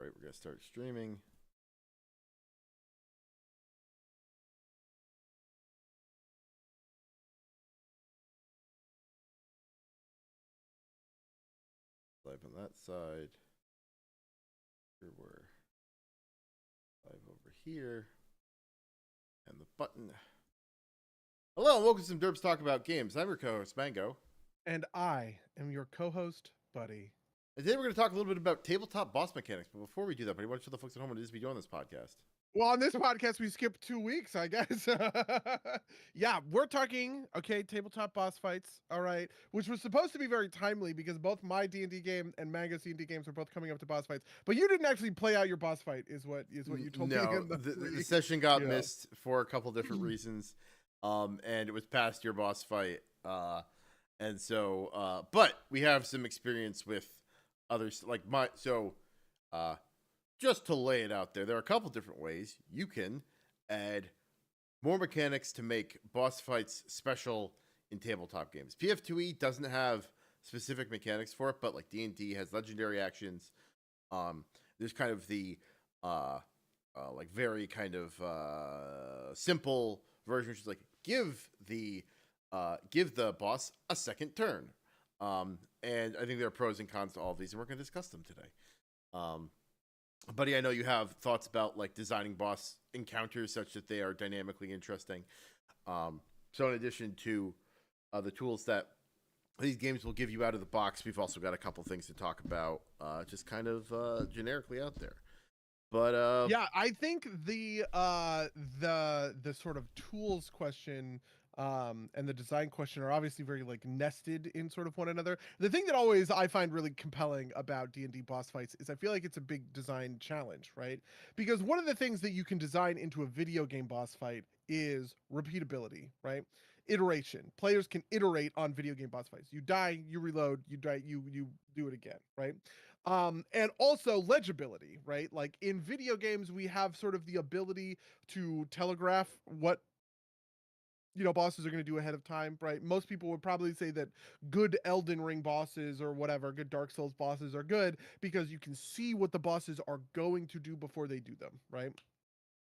Right, we're gonna start streaming. Live on that side. Here we're live over here. And the button. Hello and welcome to some Derps Talk About Games. I'm your co-host, Mango. And I am your co-host, Buddy. And today we're going to talk a little bit about tabletop boss mechanics. But before we do that, buddy, why don't you tell the folks at home what it is we do on this podcast? Well, on this podcast, we skipped 2 weeks, I guess. Yeah, we're talking, tabletop boss fights, all right, which was supposed to be very timely because both my D&D game and Mango's D&D games were both coming up to boss fights. But you didn't actually play out your boss fight, is what you told me. No, In the session got missed for a couple different reasons. And it was past your boss fight. And so, but we have some experience with others, like just to lay it out there are a couple different ways you can add more mechanics to make boss fights special in tabletop games. PF2E doesn't have specific mechanics for it, but like D&D has legendary actions. There's kind of the like very kind of simple version, which is like give the boss a second turn. And I think there are pros and cons to all of these, and we're going to discuss them today. Buddy, I know you have thoughts about like designing boss encounters such that they are dynamically interesting. So in addition to the tools that these games will give you out of the box, we've also got a couple things to talk about, just kind of generically out there. But yeah, I think the sort of tools question and the design question are obviously very like nested in sort of one another. The thing that always I find really compelling about D&D boss fights is I feel like it's a big design challenge, right? Because one of the things that you can design into a video game boss fight is repeatability, right? Iteration. Players can iterate on video game boss fights. You die, you reload, you die, you do it again, right? And also legibility, right? Like in video games, we have sort of the ability to telegraph what bosses are going to do ahead of time, right? Most people would probably say that good Elden Ring bosses or whatever, good Dark Souls bosses are good because you can see what the bosses are going to do before they do them, right?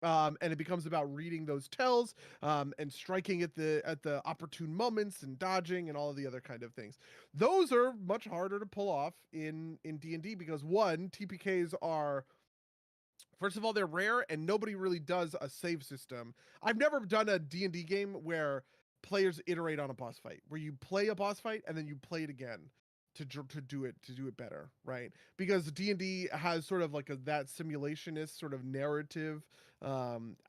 And it becomes about reading those tells and striking at the opportune moments and dodging and all of the other kind of things. Those are much harder to pull off in D&D because one, TPKs are, first of all, they're rare and nobody really does a save system. I've never done a D&D game where players iterate on a boss fight, where you play a boss fight and then you play it again to do it better, right? Because D&D has sort of like that simulationist sort of narrative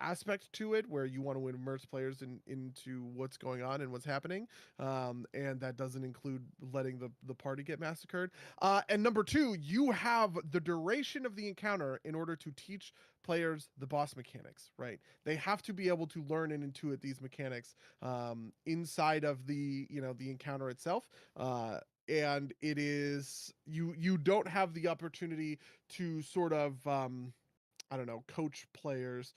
aspect to it, where you want to immerse players into what's going on and what's happening, and that doesn't include letting the party get massacred. And number two, you have the duration of the encounter in order to teach players the boss mechanics, right? They have to be able to learn and intuit these mechanics inside of the the encounter itself. And it is you don't have the opportunity to sort of I don't know, coach players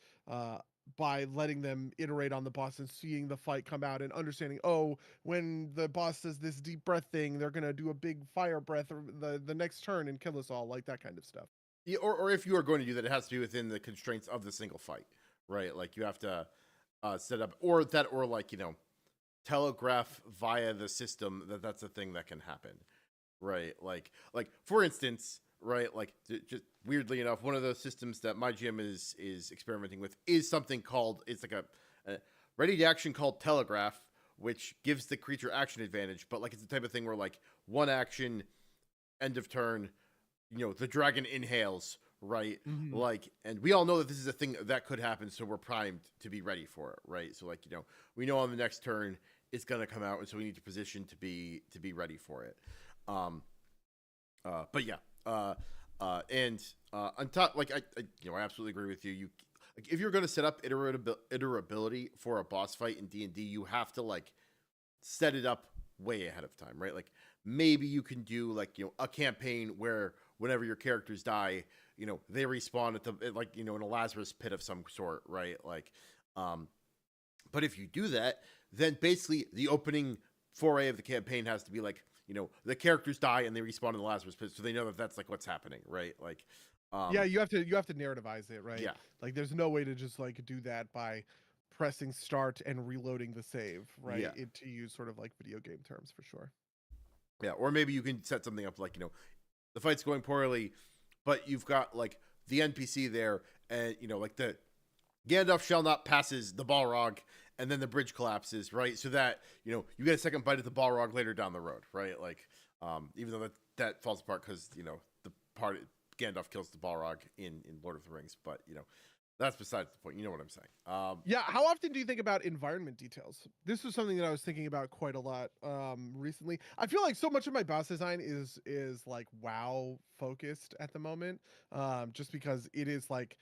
by letting them iterate on the boss and seeing the fight come out and understanding, oh, when the boss does this deep breath thing, they're gonna do a big fire breath or the next turn and kill us all, like that kind of stuff. yeah, or if you are going to do that, it has to be within the constraints of the single fight, right? Like you have to set up or like telegraph via the system that's a thing that can happen, right? Like for instance, right? Like just weirdly enough, one of those systems that my GM is experimenting with is something called it's like a ready to action called telegraph, which gives the creature action advantage, but like it's the type of thing where like one action, end of turn, the dragon inhales, right? Mm-hmm. Like, and we all know that this is a thing that could happen, so we're primed to be ready for it, right? So like we know on the next turn it's gonna come out, and so we need to position to be ready for it. But yeah, and on top, like I absolutely agree with you. You like if you're going to set up iterability for a boss fight in D&D, you have to like set it up way ahead of time, right? Like maybe you can do like a campaign where whenever your characters die, they respawn at the like in a Lazarus pit of some sort, right? Like, but if you do that, then basically the opening foray of the campaign has to be like the characters die and they respawn in the Lazarus pit, so they know that that's like what's happening, right? Like, Yeah, you have to narrativize it, right? Yeah, Like there's no way to just like do that by pressing start and reloading the save, right? yeah, To use sort of like video game terms for sure. yeah. Or maybe you can set something up like the fight's going poorly, but you've got like the NPC there, and like the Gandalf shall not passes the Balrog, and then the bridge collapses, right? So that you get a second bite at the Balrog later down the road, right? Like, even though that falls apart because the part Gandalf kills the Balrog in Lord of the Rings, but that's besides the point. You know what I'm saying? Yeah, how often do you think about environment details? This was something that I was thinking about quite a lot recently. I feel like so much of my boss design is like WoW focused at the moment, just because it is like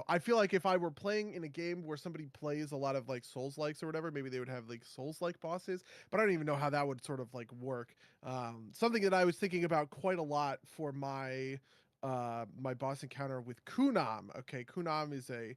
I feel like if I were playing in a game where somebody plays a lot of like Souls likes or whatever, maybe they would have like Souls like bosses, but I don't even know how that would sort of like work. Something that I was thinking about quite a lot for my boss encounter with Kunam. Okay, Kunam is a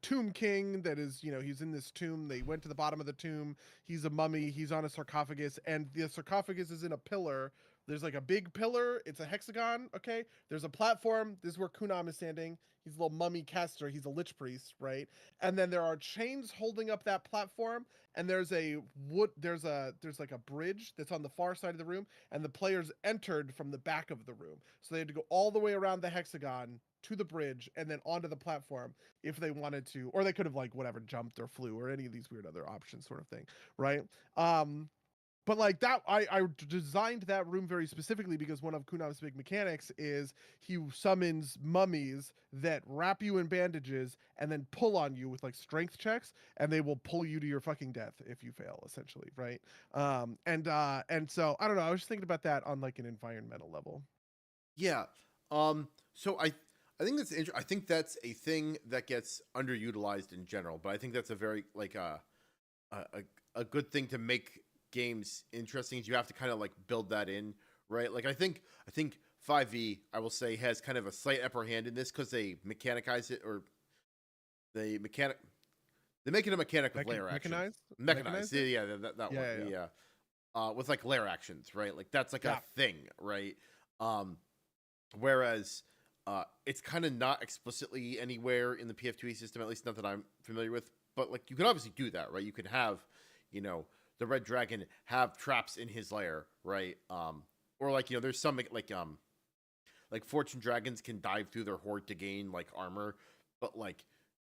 tomb king that is, he's in this tomb. They went to the bottom of the tomb. He's a mummy. He's on a sarcophagus, and the sarcophagus is in a pillar. There's like a big pillar. It's a hexagon. Okay. There's a platform. This is where Kunam is standing. He's a little mummy caster. He's a lich priest, right? And then there are chains holding up that platform. And there's like a bridge that's on the far side of the room. And the players entered from the back of the room. So they had to go all the way around the hexagon to the bridge and then onto the platform if they wanted to, or they could have like whatever jumped or flew or any of these weird other options sort of thing, right? But like that, I designed that room very specifically because one of Kunam's big mechanics is he summons mummies that wrap you in bandages and then pull on you with like strength checks, and they will pull you to your fucking death if you fail, essentially, right? And so I don't know. I was just thinking about that on like an environmental level. Yeah. So I think I think that's a thing that gets underutilized in general, but I think that's a very like a a good thing to make games interesting. Is you have to kind of like build that in, right? Like I think 5e I will say has kind of a slight upper hand in this because they mechanicize it, or they mechanic they make it a mechanic with layer actions. Mechanized, yeah, that one, Yeah, yeah, yeah. With like layer actions, right? Like that's like yeah. a thing, right? Um, Whereas it's kind of not explicitly anywhere in the PF2E system, at least not that I'm familiar with. But like you can obviously do that, right? You can have, the red dragon have traps in his lair, right? Or like there's some like fortune dragons can dive through their hoard to gain like armor, but like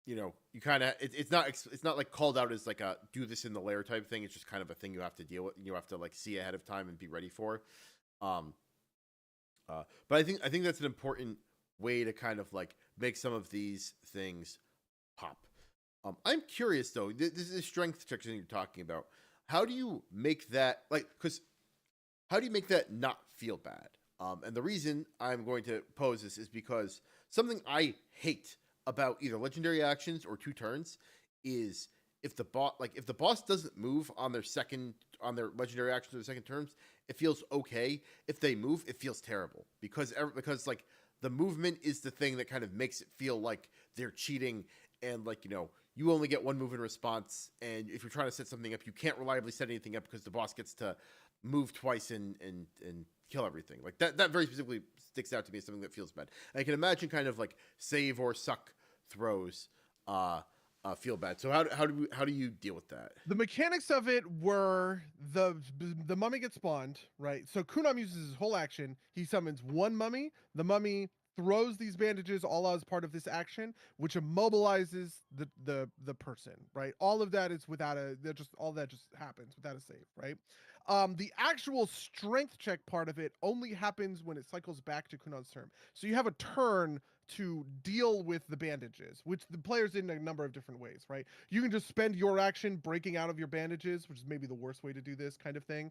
you kind of it's not like called out as like a do this in the lair type thing. It's just kind of a thing you have to deal with. You have to like see ahead of time and be ready for. Um, but I think that's an important way to kind of like make some of these things pop. I'm curious though. This is strength checks that you're talking about. How do you make that like? Because how do you make that not feel bad? And the reason I'm going to pose this is because something I hate about either legendary actions or two turns is if the boss doesn't move on their legendary actions or their second turns, it feels okay. If they move, it feels terrible because like the movement is the thing that kind of makes it feel like they're cheating, and like you only get one move in response, and if you're trying to set something up, you can't reliably set anything up because the boss gets to move twice and kill everything. Like that very specifically sticks out to me as something that feels bad. And I can imagine kind of like save or suck throws feel bad. So how do you deal with that? The mechanics of it were the mummy gets spawned, right? So Kunam uses his whole action. He summons one mummy. The mummy throws these bandages all as part of this action, which immobilizes the person, right? All of that is without a that just all that just happens without a save, right? The actual strength check part of it only happens when it cycles back to Kunam's turn. So you have a turn to deal with the bandages, which the players did in a number of different ways, right? You can just spend your action breaking out of your bandages, which is maybe the worst way to do this kind of thing.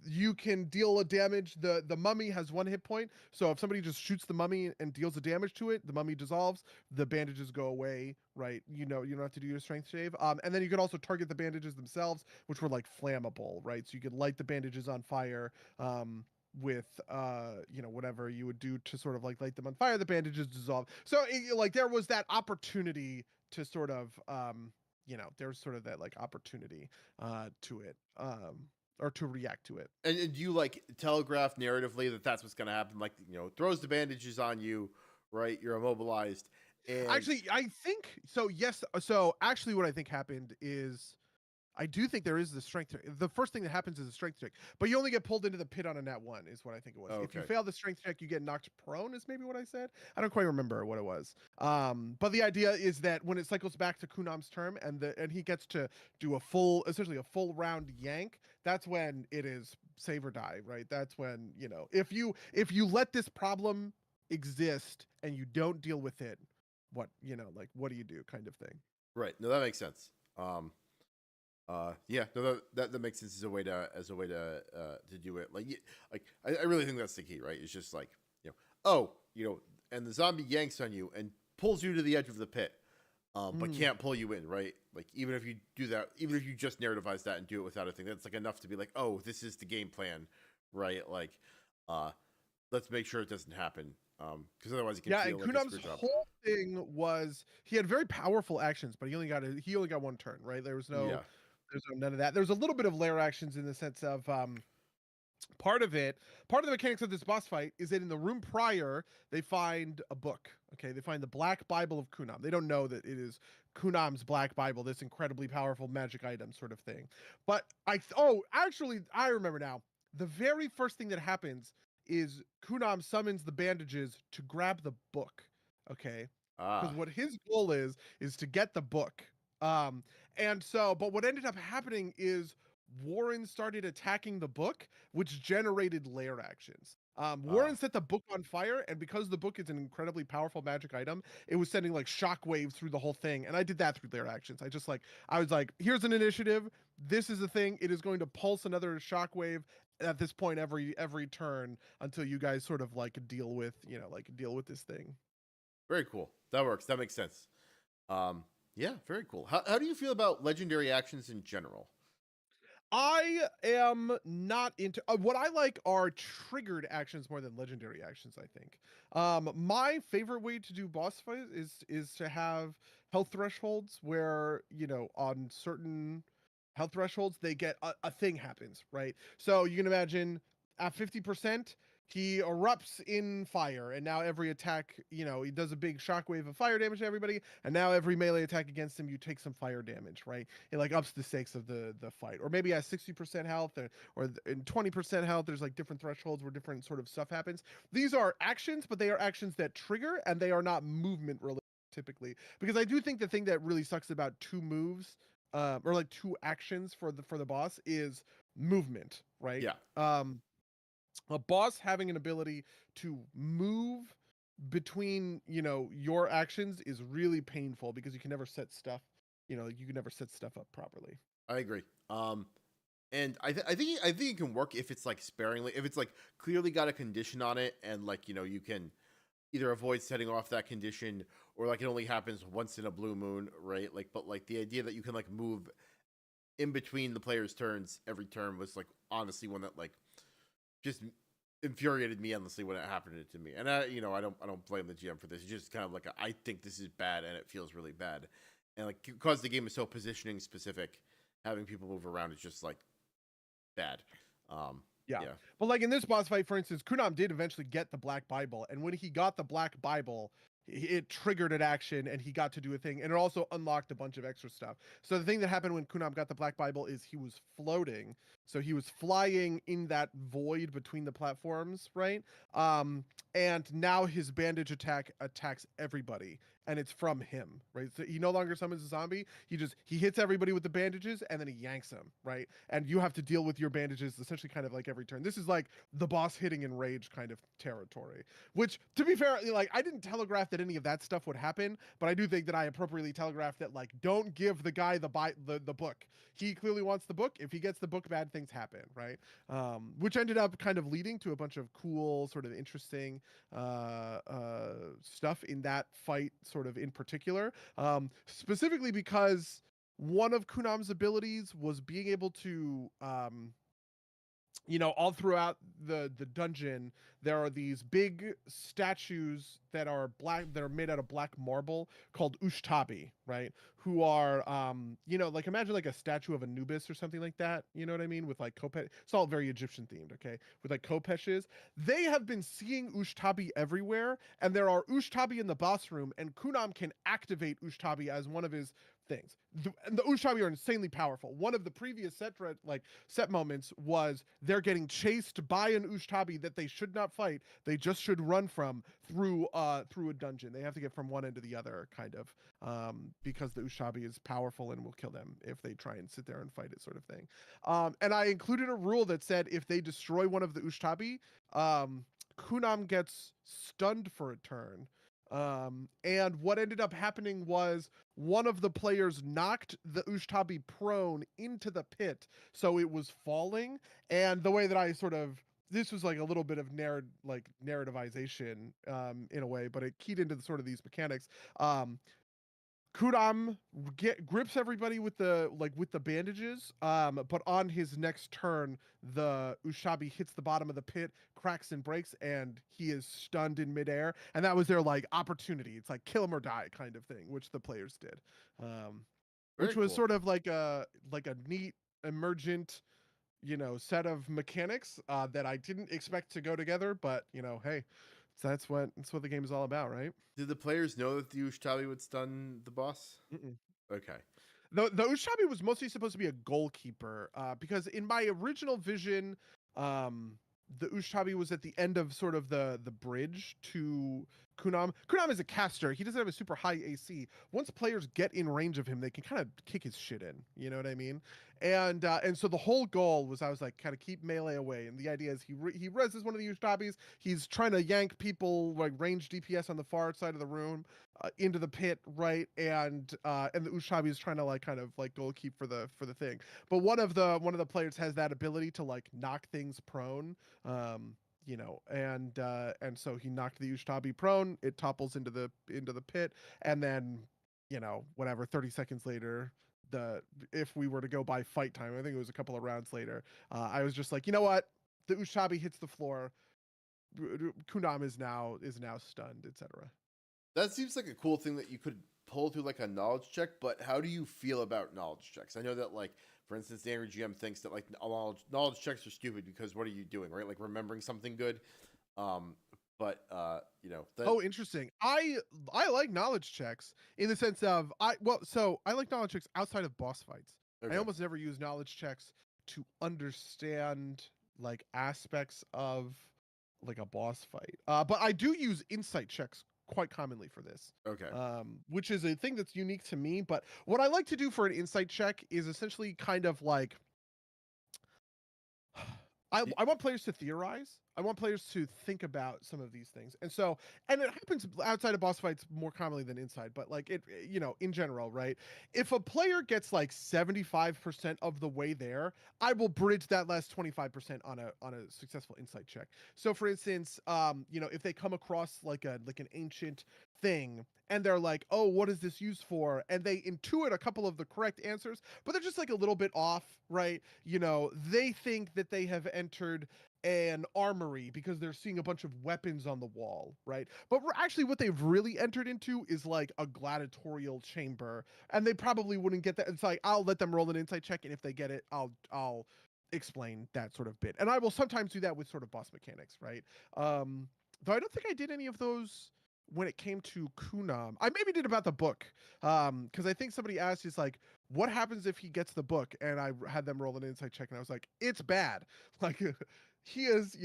You can deal a damage. The mummy has one hit point, so if somebody just shoots the mummy and deals a damage to it, the mummy dissolves, the bandages go away, right? You don't have to do your strength save. And then you can also target the bandages themselves, which were like flammable, right? So you could light the bandages on fire. With whatever you would do to sort of like light them on fire, the bandages dissolve. So like there was that opportunity to sort of there's sort of that like opportunity to it, or to react to it. And do you like telegraph narratively that that's what's going to happen? Like throws the bandages on you, right? You're immobilized, and Actually, I think so. Yes. So actually, what I think happened is I do think there is the strength check. The first thing that happens is a strength check, but you only get pulled into the pit on a net one, is what I think it was. If you okay, fail the strength check, you get knocked prone, is maybe what I said. I don't quite remember what it was. But the idea is that when it cycles back to Kunam's term and he gets to do essentially a full round yank, that's when it is save or die, right? That's when, if you let this problem exist and you don't deal with it, what do you do, kind of thing. right. No, that makes sense. Yeah, no, that makes sense as a way to do it. I really think that's the key, right? It's just like, oh, and the zombie yanks on you and pulls you to the edge of the pit, but can't pull you in, right? Like, even if you do that, even if you just narrativize that and do it without a thing, that's like enough to be like, oh, this is the game plan, right? Like, let's make sure it doesn't happen, because otherwise it can Yeah, feel and like a Kunam's screw job. whole thing was he had very powerful actions, but he only got one turn, right? Yeah. There's none of that. There's a little bit of layer actions in the sense of part of the mechanics of this boss fight is that in the room prior they find a book. Okay, they find the Black Bible of Kunam. They don't know that it is Kunam's Black Bible, this incredibly powerful magic item sort of thing. But actually, I remember now. The very first thing that happens is Kunam summons the bandages to grab the book. Okay, because Ah. what his goal is to get the book. Um, but what ended up happening is Warren started attacking the book, which generated lair actions. Warren Ah. set the book on fire, and because the book is an incredibly powerful magic item, it was sending like shockwaves through the whole thing. And I did that through lair actions. I was like, here's an initiative. This is a thing. It is going to pulse another shockwave at this point every turn until you guys sort of like deal with this thing. Very cool. That works. That makes sense. Yeah, very cool. How do you feel about legendary actions in general? I am not into what I like are triggered actions more than legendary actions, I think. My favorite way to do boss fights is to have health thresholds where, on certain health thresholds they get a thing happens, right? So you can imagine at 50%, he erupts in fire, and now every attack, he does a big shockwave of fire damage to everybody, and now every melee attack against him, you take some fire damage, right? It like ups the stakes of the fight. Or maybe at 60% health or in 20% health, there's like different thresholds where different sort of stuff happens. These are actions, but they are actions that trigger, and they are not movement related typically. Because I do think the thing that really sucks about two moves, or like two actions for the boss, is movement, right? Yeah, A boss having an ability to move between, your actions is really painful because you can never set stuff up properly. I agree. And I think it can work if it's like sparingly, if it's like clearly got a condition on it, and like you can either avoid setting off that condition, or like it only happens once in a blue moon, right? Like, but like the idea that you can like move in between the player's turns every turn was like honestly one that like just infuriated me endlessly when it happened to me. And I don't blame the GM for this. It's just kind of like I think this is bad, and it feels really bad, and like because the game is so positioning specific, having people move around is just like bad. Yeah. Yeah, But like in this boss fight, for instance, Kunam did eventually get the Black Bible. And when he got the Black Bible, it triggered an action and he got to do a thing. And it also unlocked a bunch of extra stuff. So the thing that happened when Kunam got the Black Bible is he was floating. So he was flying in that void between the platforms, right? And now his bandage attack attacks everybody. And it's from him, right? So he no longer summons a zombie. He hits everybody with the bandages and then he yanks them, right? And you have to deal with your bandages essentially kind of like every turn. This is like the boss hitting in rage kind of territory. Which, to be fair, like I didn't telegraph that any of that stuff would happen, but I do think that I appropriately telegraphed that like don't give the guy the book. He clearly wants the book. If he gets the book, bad things happen, right? Which ended up kind of leading to a bunch of cool, sort of interesting stuff in that fight, sort of in particular. Specifically because one of Kunam's abilities was being able to all throughout the dungeon, there are these big statues that are made out of black marble called Ushtabi, right? Who are like imagine like a statue of Anubis or something like that. You know what I mean? With like Kopesh. It's all very Egyptian themed, okay? With like Kopeshes. They have been seeing Ushtabi everywhere, and there are Ushtabi in the boss room, and Kunam can activate Ushtabi as one of his things. And the Ushtabi are insanely powerful. One of the previous set moments was they're getting chased by an Ushtabi that they should not fight. They just should run from through a dungeon. They have to get from one end to the other, kind of, because the Ushtabi is powerful and will kill them if they try and sit there and fight it, sort of thing. And I included a rule that said if they destroy one of the Ushtabi, Kunam gets stunned for a turn. And what ended up happening was one of the players knocked the Ushtabi prone into the pit, so it was falling. And the way that I this was like a little bit of narrativization in a way, but it keyed into sort of these mechanics. Kudam grips everybody with the bandages, but on his next turn, the Ushabi hits the bottom of the pit, cracks and breaks, and he is stunned in midair. And that was their opportunity. It's like kill him or die kind of thing, which the players did, which was sort of like a neat emergent, set of mechanics that I didn't expect to go together, but hey. So that's what the game is all about, right? Did the players know that the Ushtabi would stun the boss? Mm-mm. Okay. The Ushabi was mostly supposed to be a goalkeeper, because in my original vision, the Ushabi was at the end of sort of the bridge to Kunam. Kunam is a caster. He doesn't have a super high AC. Once players get in range of him, they can kind of kick his shit in. You know what I mean? And so the whole goal was I was like kind of keep melee away. And the idea is he reses one of the Ushabis. He's trying to yank people like range DPS on the far side of the room into the pit, right? And the Ushabi is trying to kind of goal keep for the thing. But one of the players has that ability to knock things prone. And so he knocked the Ushtabi prone. It topples into the pit, and then whatever 30 seconds later, if we were to go by fight time, I think it was a couple of rounds later, I was just like, you know what, the Ushtabi hits the floor, Kunam is now stunned, etc. That seems like a cool thing that you could pull through a knowledge check, but how do you feel about knowledge checks? I know that for instance, the angry GM thinks that knowledge checks are stupid because what are you doing, right? Like remembering something good. Oh, interesting. I like knowledge checks in the sense of I like knowledge checks outside of boss fights. Okay. I almost never use knowledge checks to understand aspects of a boss fight. But I do use insight checks quite commonly for this. Okay. Which is a thing that's unique to me. But what I like to do for an insight check is essentially kind of I want players to theorize. I want players to think about some of these things. And it happens outside of boss fights more commonly than inside, but in general, right? If a player gets 75% of the way there, I will bridge that last 25% on a successful insight check. So for instance, if they come across an ancient thing and they're like, oh, what is this used for? And they intuit a couple of the correct answers, but they're just a little bit off, right? They think that they have entered an armory because they're seeing a bunch of weapons on the wall, right? But actually what they've really entered into is a gladiatorial chamber, and they probably wouldn't get that. It's I'll let them roll an insight check, and if they get it, I'll explain that sort of bit. And I will sometimes do that with sort of boss mechanics, right? Though I don't think I did any of those when it came to Kunam. I maybe did about the book, because I think somebody asked, is what happens if he gets the book? And I had them roll an insight check, and I was like, it's bad. He is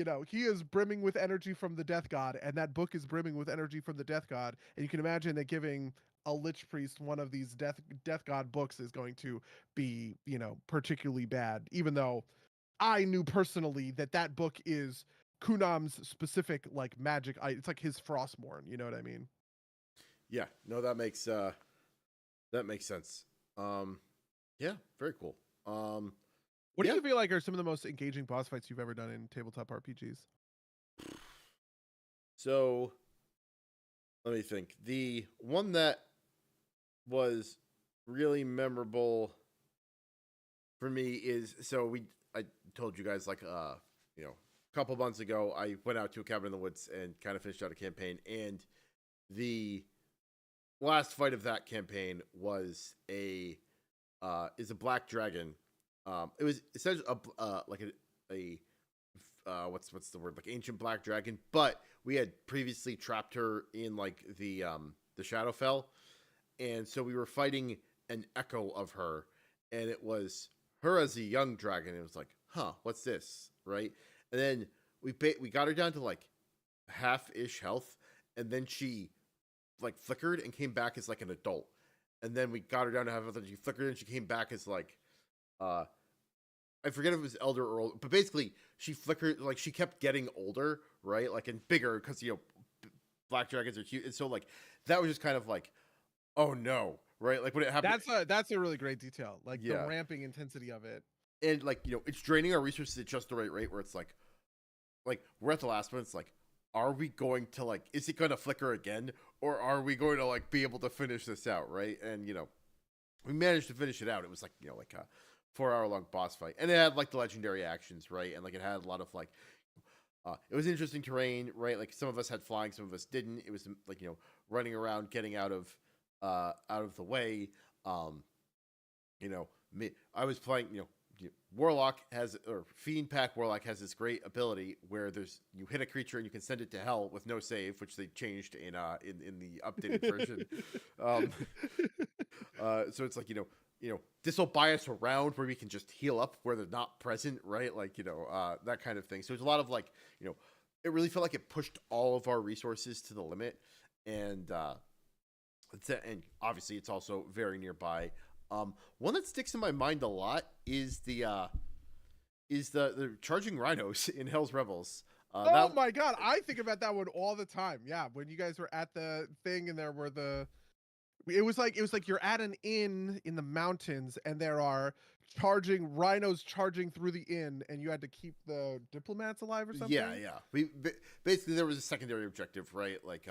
brimming with energy from the death god, and that book is brimming with energy from the death god. And you can imagine that giving a lich priest one of these death god books is going to be, particularly bad, even though I knew personally that book is Kunam's specific magic. It's his Frostmourne. You know what I mean? Yeah. No, that makes sense. Yeah, very cool. What do you feel are some of the most engaging boss fights you've ever done in tabletop RPGs? So, let me think. The one that was really memorable for me is I told you guys a couple months ago, I went out to a cabin in the woods and kind of finished out a campaign, and the last fight of that campaign was a black dragon. It was essentially like a what's the word, like ancient black dragon, but we had previously trapped her in like the Shadowfell, and so we were fighting an echo of her, and it was her as a young dragon. It was like, huh, what's this, right? And then we got her down to like half-ish health, and then she like flickered and came back as like an adult, and then we got her down to half health, and she flickered and she came back as like I forget if it was elder or old, but basically she flickered, like she kept getting older, right? Like and bigger, because black dragons are cute, and so like that was just kind of like, oh no, right? Like when it happened. That's a really great detail, like the ramping intensity of it, and like it's draining our resources at just the right rate, where it's like we're at the last one. It's like, are we going to like, is it going to flicker again, or are we going to like be able to finish this out, right? And we managed to finish it out. It was like like a 4-hour long boss fight, and it had like the legendary actions, right? And like it had a lot of like it was interesting terrain, right? Like some of us had flying, some of us didn't. It was like running around, getting out of the way. Me, I was playing Warlock has, or Fiend Pack Warlock has this great ability where you hit a creature and you can send it to hell with no save, which they changed in the updated version. So it's like this will buy us a round where we can just heal up where they're not present, right? Like that kind of thing. So it's a lot of like it really felt like it pushed all of our resources to the limit, and and obviously it's also very nearby. One that sticks in my mind a lot is the charging rhinos in Hell's Rebels. My god, I think about that one all the time. Yeah, when you guys were at the thing and there were it was like you're at an inn in the mountains and there are rhinos charging through the inn, and you had to keep the diplomats alive or something. Yeah. Basically there was a secondary objective, right? Like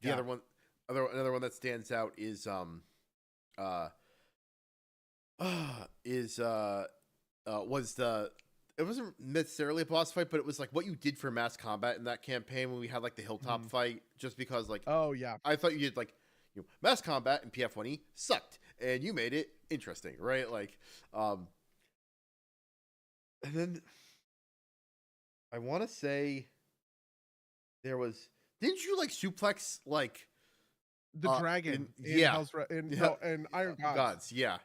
another one that stands out is it wasn't necessarily a boss fight, but it was like what you did for mass combat in that campaign when we had like the hilltop fight, just because like, oh yeah, I thought you did like mass combat in PF1E sucked and you made it interesting, right? Like and then I want to say didn't you like suplex like the dragon in Iron Gods? Yeah.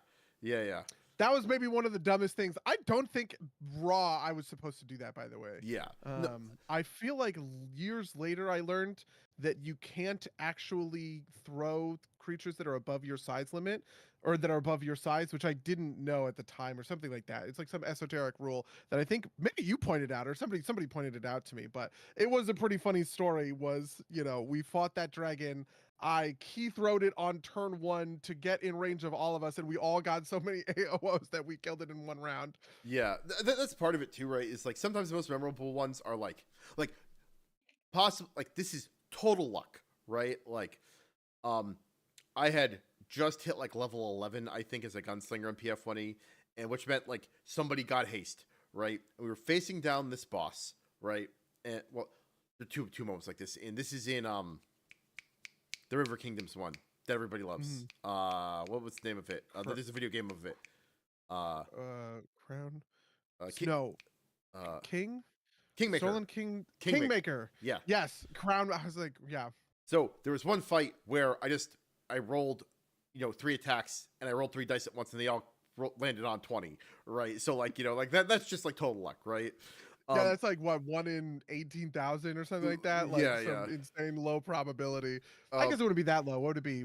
That was maybe one of the dumbest things. I don't think Raw I was supposed to do that, by the way. Yeah. I feel like years later I learned that you can't actually throw creatures that are above your size limit, or that are above your size, which I didn't know at the time, or something like that. It's like some esoteric rule that I think maybe you pointed out, or somebody pointed it out to me, but it was a pretty funny story. Was, we fought that dragon, I key throwed it on turn 1 to get in range of all of us, and we all got so many AOs that we killed it in one round. Yeah, that's part of it too, right? Is like sometimes the most memorable ones are like possible, like this is total luck, right? Like I had just hit like level 11, I think, as a gunslinger in PF1E, and which meant like somebody got haste, right? And we were facing down this boss, right? And well, there are two moments like this, and this is in the River Kingdoms one that everybody loves. What was the name of it? There's a video game of it. Crown. Kingmaker. Stolen Kingmaker. Yeah. Yes. Crown. I was like, yeah. So there was one fight where I rolled, 3 attacks, and I rolled 3 dice at once, and they all landed on 20, right? So like, like that's just like total luck, right? Yeah, that's like what, 1 in 18,000 or something like that. Like insane low probability. I guess it wouldn't be that low. What would it be?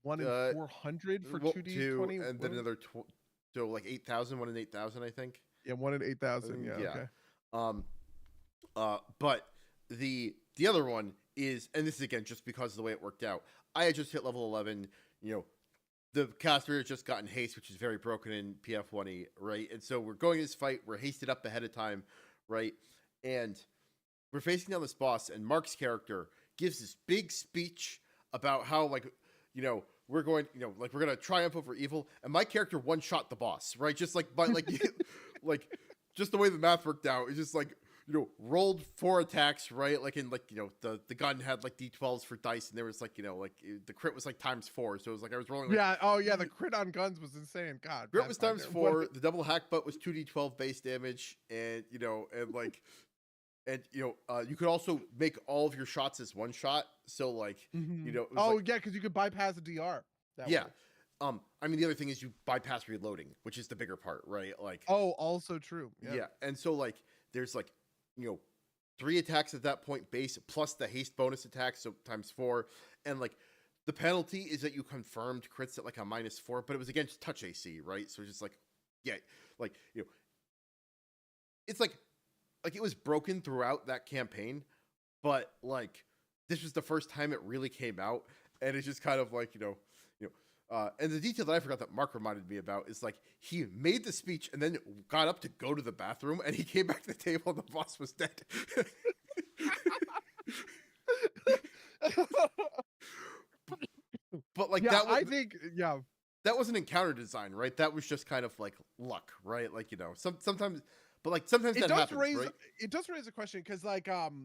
1 in 400 for 2d20, and then another so like 8,000. 1 in 8,000, I think. Yeah, 1 in 8,000. Yeah. Okay. But the other one is, and this is again just because of the way it worked out. I had just hit level 11. The caster has just gotten haste, which is very broken in PF1E, right? And so we're going to this fight. We're hasted up ahead of time, right? And we're facing down this boss, and Mark's character gives this big speech about how, like, we're going, like, we're going to triumph over evil. And my character one-shot the boss, right? Just like, but like, like, just the way the math worked out. It's just like, rolled 4 attacks, right? Like in like the gun had like d12s for dice, and there was like like the crit was like 〜 4, so it was like I was rolling like Yeah. Oh yeah, the crit on guns was insane. God, crit was Pathfinder. ×4. The double hack butt was 2d12 base damage, and and like and you could also make all of your shots as one shot. So like Mhm. it was Oh like yeah, because you could bypass a DR that yeah. way. I mean the other thing is you bypass reloading, which is the bigger part, right? Like Oh, also true. Yeah. yeah, and so like there's like 3 attacks at that point base plus the haste bonus attack, so ×4, and like the penalty is that you confirmed crits at like a -4, but it was against touch AC, right? So it's just like yeah, like it's like it was broken throughout that campaign, but like this was the first time it really came out, and it's just kind of like and the detail that I forgot that Mark reminded me about is like he made the speech and then got up to go to the bathroom, and he came back to the table and the boss was dead. But like Yeah, I think yeah. that wasn't encounter design, right? That was just kind of like luck, right? Like sometimes, but like sometimes It that does happens, raise right? it does raise a question because like I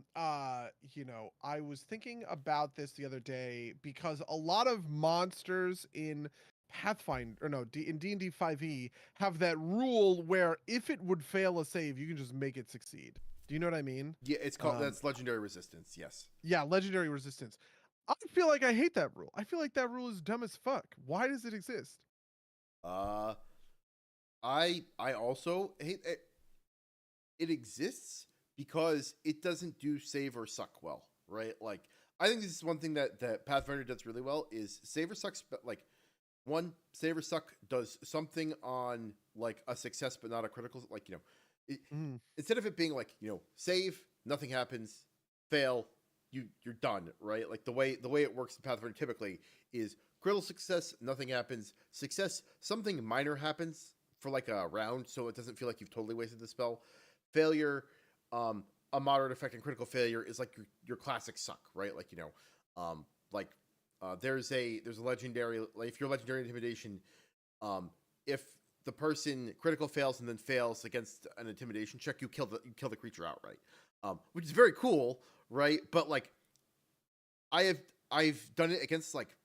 was thinking about this the other day because a lot of monsters in Pathfinder or no in D&D 5e have that rule where if it would fail a save, you can just make it succeed. Do you know what I mean? Yeah, it's called Um, that's legendary resistance. Yes. yeah, legendary resistance. I feel like I hate that rule. I feel like that rule is dumb as fuck. Why does it exist? Uh, I also hate it. It exists because it doesn't do save or suck well, right? Like I think this is one thing that Pathfinder does really well is save or suck. Like one save or suck does something on like a success but not a critical. Like it, Mm. instead of it being like save, nothing happens, fail, you're done, right? Like the way it works in Pathfinder typically is critical success, nothing happens, success, something minor happens for like a round, so it doesn't feel like you've totally wasted the spell. Failure, a moderate effect, and critical failure is like your classic suck, right? Like like there's a legendary, like if you're legendary intimidation, if the person critical fails and then fails against an intimidation check, you kill the creature outright, which is very cool, right? But like I've done it against like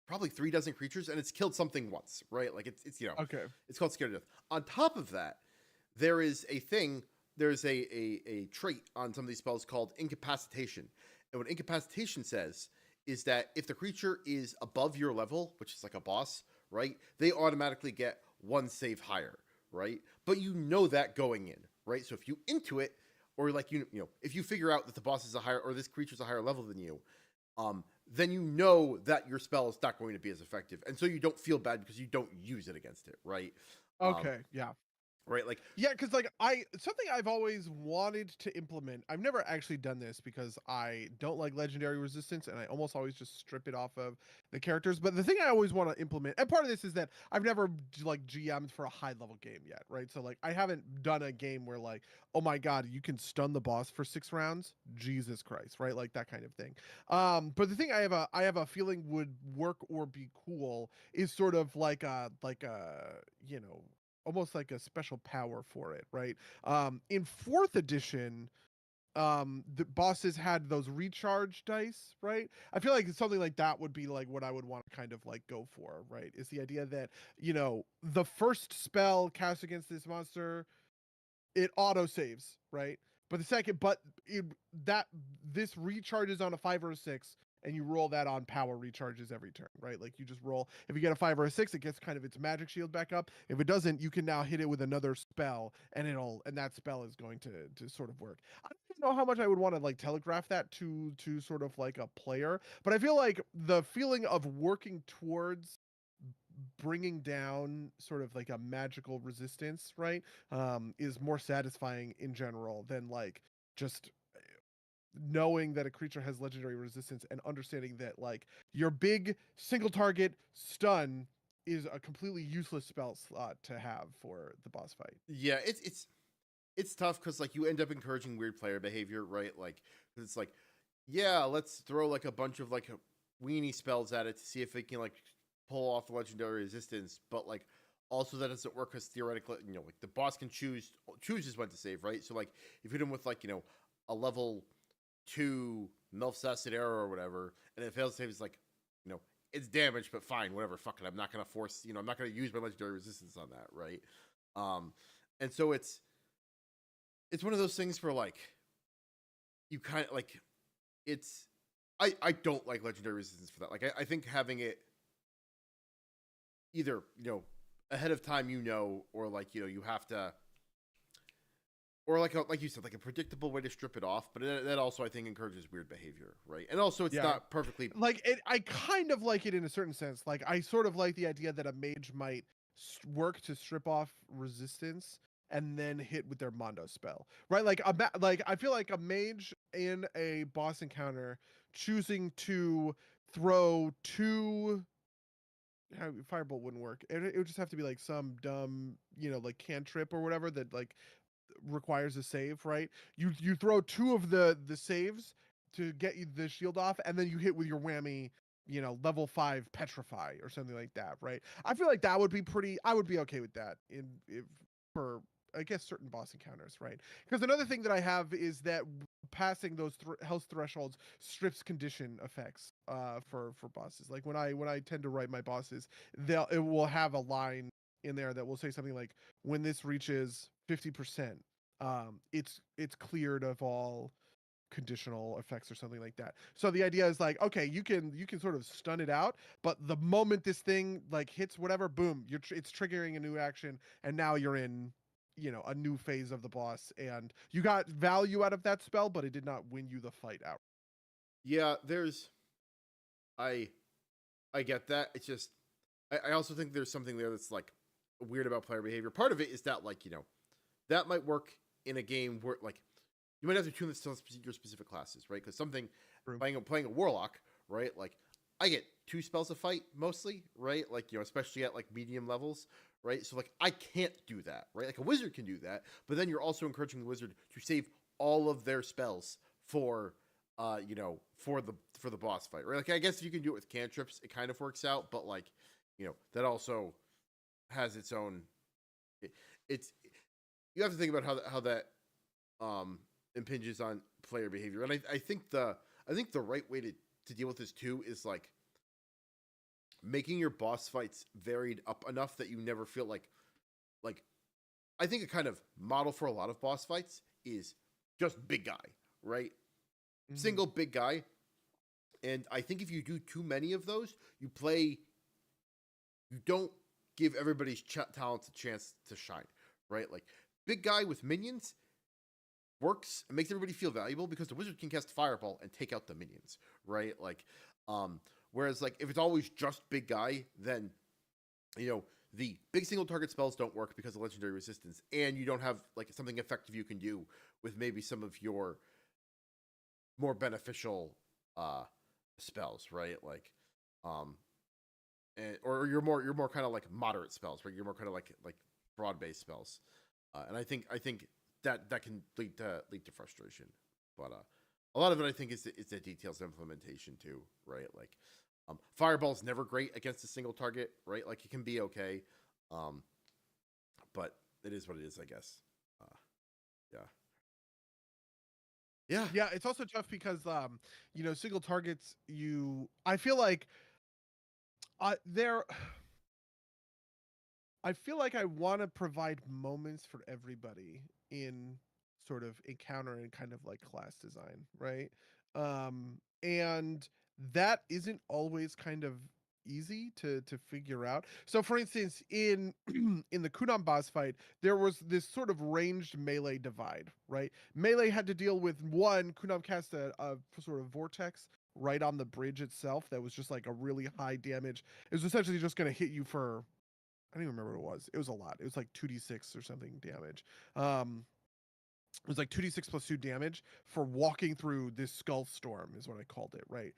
probably 3 dozen creatures, and it's killed something once, right? Like it's Okay. it's called scared to death. On top of that, there is a thing. There's a trait on some of these spells called incapacitation, and what incapacitation says is that if the creature is above your level, which is like a boss, right, they automatically get 1 save higher, right? But you know that going in, right? So if you intuit, or like if you figure out that the boss is a higher or this creature's a higher level than you, then you know that your spell is not going to be as effective, and so you don't feel bad because you don't use it against it, right? Okay. Yeah. Right, like Yeah, because like something I've always wanted to implement. I've never actually done this because I don't like legendary resistance, and I almost always just strip it off of the characters. But the thing I always want to implement, and part of this is that I've never like GM'd for a high level game yet, right? So like I haven't done a game where like, oh my god, you can stun the boss for 6 rounds. Jesus Christ, right? Like that kind of thing. But the thing I have a feeling would work or be cool is sort of like a almost like a special power for it, right? In 4th edition, the bosses had those recharge dice, right? I feel like something like that would be like what I would want to kind of like go for, right? Is the idea that, the first spell cast against this monster, it auto saves, right? But the second, but it, that this recharges on a 5 or a 6, and you roll that on power recharges every turn, right? Like you just roll. If you get a 5 or a 6, it gets kind of its magic shield back up. If it doesn't, you can now hit it with another spell, and that spell is going to sort of work. I don't know how much I would want to like telegraph that to sort of like a player, but I feel like the feeling of working towards bringing down sort of like a magical resistance, right, is more satisfying in general than like just knowing that a creature has legendary resistance and understanding that like your big single target stun is a completely useless spell slot to have for the boss fight. yeah, it's tough because like you end up encouraging weird player behavior, right? Like 'cause it's like yeah, let's throw like a bunch of like weenie spells at it to see if it can like pull off the legendary resistance, but like also that doesn't work because theoretically, like the boss can chooses when to save, right? So like if you hit him with like a level 2 Melf's Acid Arrow or whatever, and it fails to save, it's like it's damaged, but fine, whatever, fuck it. I'm not gonna force, I'm not gonna use my legendary resistance on that, right? And so it's one of those things where like you kind of like it's I don't like legendary resistance for that. Like I think having it either ahead of time, or like you have to, or like you said, like a predictable way to strip it off. But that also I think encourages weird behavior, right? And also it's not perfectly like it. I kind of like it in a certain sense. Like I sort of like the idea that a mage might work to strip off resistance and then hit with their Mondo spell, right? Like I feel like a mage in a boss encounter choosing to throw two. Firebolt wouldn't work. It would just have to be like some dumb, like cantrip or whatever that like requires a save, right? You throw two of the saves to get you the shield off, and then you hit with your whammy, level 5 petrify or something like that, right? I feel like that would be pretty. I would be okay with that for I guess certain boss encounters, right? Because another thing that I have is that passing those health thresholds strips condition effects for bosses. Like when I tend to write my bosses, it will have a line in there that will say something like, when this reaches 50%, it's cleared of all conditional effects or something like that. So the idea is like, okay, you can sort of stun it out, but the moment this thing like hits whatever, boom, it's triggering a new action, and now you're in a new phase of the boss, and you got value out of that spell, but it did not win you the fight out. Yeah, I get that. It's just I also think there's something there that's like weird about player behavior. Part of it is that like that might work in a game where like you might have to tune this to your specific classes, right? Because something playing a warlock, right? Like I get 2 spells a fight mostly, right? Like especially at like medium levels, right? So like I can't do that, right? Like a wizard can do that, but then you're also encouraging the wizard to save all of their spells for for the boss fight, right? Like I guess if you can do it with cantrips, it kind of works out, but like that also has its own. It's you have to think about how that impinges on player behavior, and I think the right way to deal with this too is like making your boss fights varied up enough that you never feel like I think a kind of model for a lot of boss fights is just big guy, right? Mm-hmm. Single big guy. And I think if you do too many of those, you don't give everybody's talents a chance to shine, right? Like big guy with minions works and makes everybody feel valuable because the wizard can cast Fireball and take out the minions, right? Like, whereas like if it's always just big guy, then the big single target spells don't work because of legendary resistance, and you don't have like something effective you can do with maybe some of your more beneficial spells, right? Like, or you're more kind of like moderate spells, right? You're more kind of like broad based spells, and I think that can lead to frustration, but a lot of it I think is the details of implementation too, right? Like, Fireball's never great against a single target, right? Like it can be okay, but it is what it is, I guess. Yeah. It's also tough because single targets, I feel like they're I feel like I want to provide moments for everybody in sort of encounter and kind of like class design, right? And that isn't always kind of easy to figure out. So for instance, in in the Kunam boss fight, there was this sort of ranged melee divide, right? Melee had to deal with one, Kunam cast a sort of vortex right on the bridge itself that was just like a really high damage. It was essentially just going to hit you for, I don't even remember what it was. It was a lot. It was like 2d6 or something damage. it was like 2d6 plus 2 damage for walking through this skull storm is what I called it, right?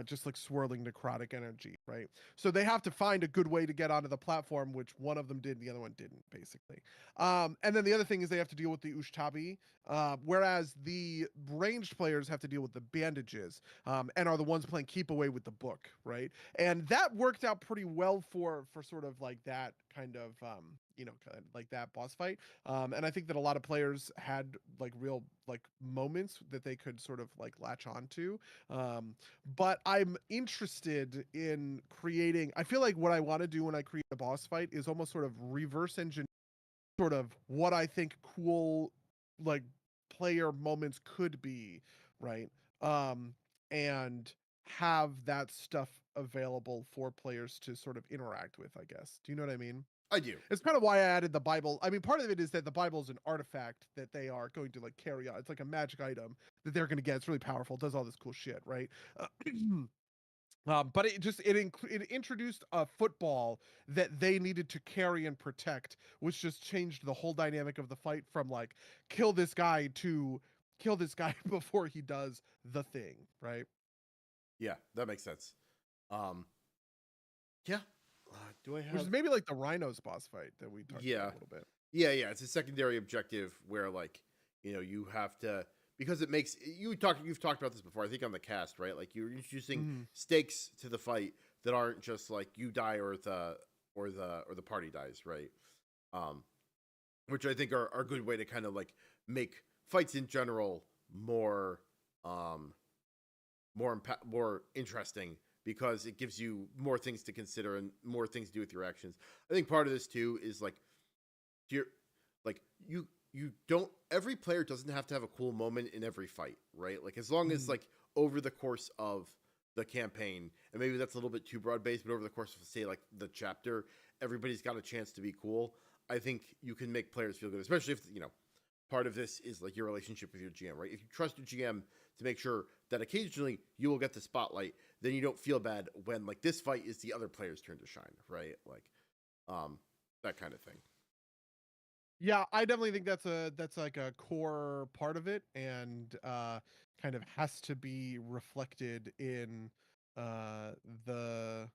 Just like swirling necrotic energy, right? So they have to find a good way to get onto the platform, which one of them did, the other one didn't, basically. And then the other thing is they have to deal with the Ushtabi, whereas the ranged players have to deal with the bandages, and are the ones playing keep away with the book, right? And that worked out pretty well for sort of like that kind of kind of like that boss fight. And I think that a lot of players had like real like moments that they could sort of like latch onto. But I'm interested in creating. I feel like what I want to do when I create a boss fight is almost sort of reverse engineer sort of what I think cool like player moments could be, right? And have that stuff available for players to sort of interact with, I guess. Do you know what I mean? I do. It's kind of why I added the Bible. I mean, part of it is that the Bible is an artifact that they are going to like carry on. It's like a magic item that they're going to get. It's really powerful. It does all this cool shit, right? But it introduced a football that they needed to carry and protect, which just changed the whole dynamic of the fight from like kill this guy to kill this guy before he does the thing, right? Yeah, that makes sense. Yeah. Do I have? Which is maybe like the Rhinos boss fight that we talked about a little bit. Yeah. It's a secondary objective where like you have to, because it makes you've talked about this before. I think on the cast, right? Like you're introducing stakes to the fight that aren't just like you die or the party dies, right? Which I think are a good way to kind of like make fights in general more more interesting, because it gives you more things to consider and more things to do with your actions. I think part of this too is like you're like you don't, every player doesn't have to have a cool moment in every fight, right? Like as long as like over the course of the campaign, and maybe that's a little bit too broad based, but over the course of say like the chapter, everybody's got a chance to be cool. I think you can make players feel good, especially if part of this is like your relationship with your GM, right? If you trust your GM to make sure that occasionally you will get the spotlight, then you don't feel bad when like this fight is the other player's turn to shine, right? Like that kind of thing. Yeah, I definitely think that's like a core part of it, and kind of has to be reflected in the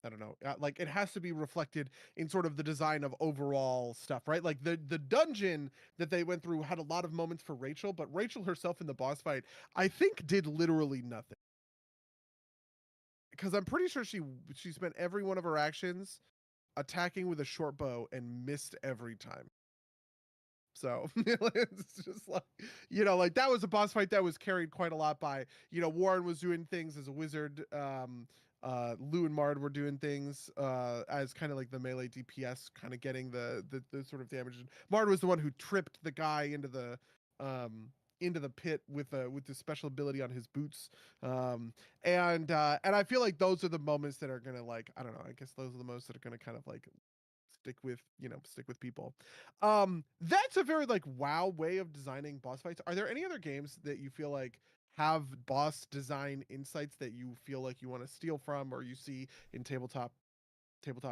I don't know, like it has to be reflected in sort of the design of overall stuff, right? Like the dungeon that they went through had a lot of moments for Rachel, but Rachel herself in the boss fight, I think, did literally nothing, because I'm pretty sure she spent every one of her actions attacking with a short bow and missed every time. So it's just like, like that was a boss fight that was carried quite a lot by, Warren was doing things as a wizard. Lou and Mard were doing things as kind of like the melee DPS, kind of getting the sort of damage. Mard was the one who tripped the guy into the pit with the special ability on his boots. And I feel like those are the moments that are gonna, like, I don't know, I guess those are the moments that are gonna kind of like stick with people. That's a very like wow way of designing boss fights. Are there any other games that you feel like have boss design insights that you feel like you want to steal from, or you see in tabletop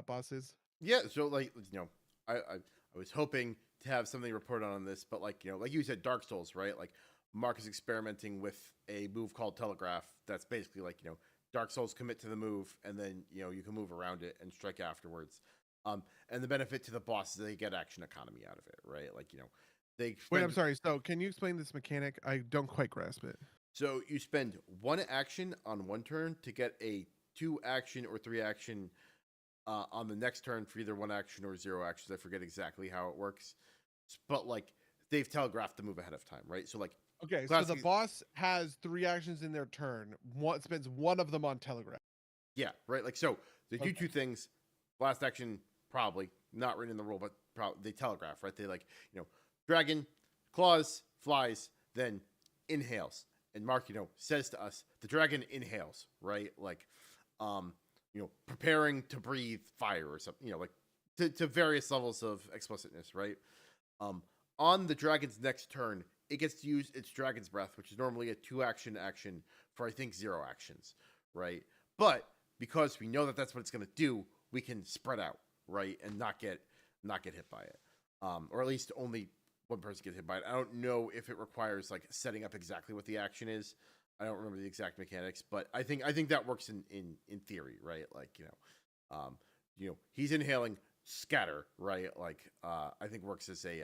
bosses? Yeah, so like I was hoping to have something reported on this, but like like you said, Dark Souls, right? Like Mark is experimenting with a move called Telegraph. That's basically like Dark Souls, commit to the move, and then you can move around it and strike afterwards. And the benefit to the boss is they get action economy out of it, right? Like they Wait, I'm sorry. So can you explain this mechanic? I don't quite grasp it. So you spend one action on one turn to get a 2 action or 3 action on the next turn for either 1 action or 0 actions. I forget exactly how it works, but like they've telegraphed the move ahead of time, right? So like, okay, so the boss has 3 actions in their turn. One spends one of them on telegraph. Yeah, right. Like so, they do 2 things. Last action, probably not written in the rule, but they telegraph, right? They like dragon claws, flies, then inhales. And Mark, says to us, the dragon inhales, right? Like, preparing to breathe fire or something, like to various levels of explicitness, right? On the dragon's next turn, it gets to use its dragon's breath, which is normally a 2 action for I think 0 actions, right? But because we know that that's what it's going to do, we can spread out, right, and not get hit by it, or at least only one person gets hit by it. I don't know if it requires like setting up exactly what the action is. I don't remember the exact mechanics, but I think that works in theory, right? Like he's inhaling scatter, right? Like I think works as a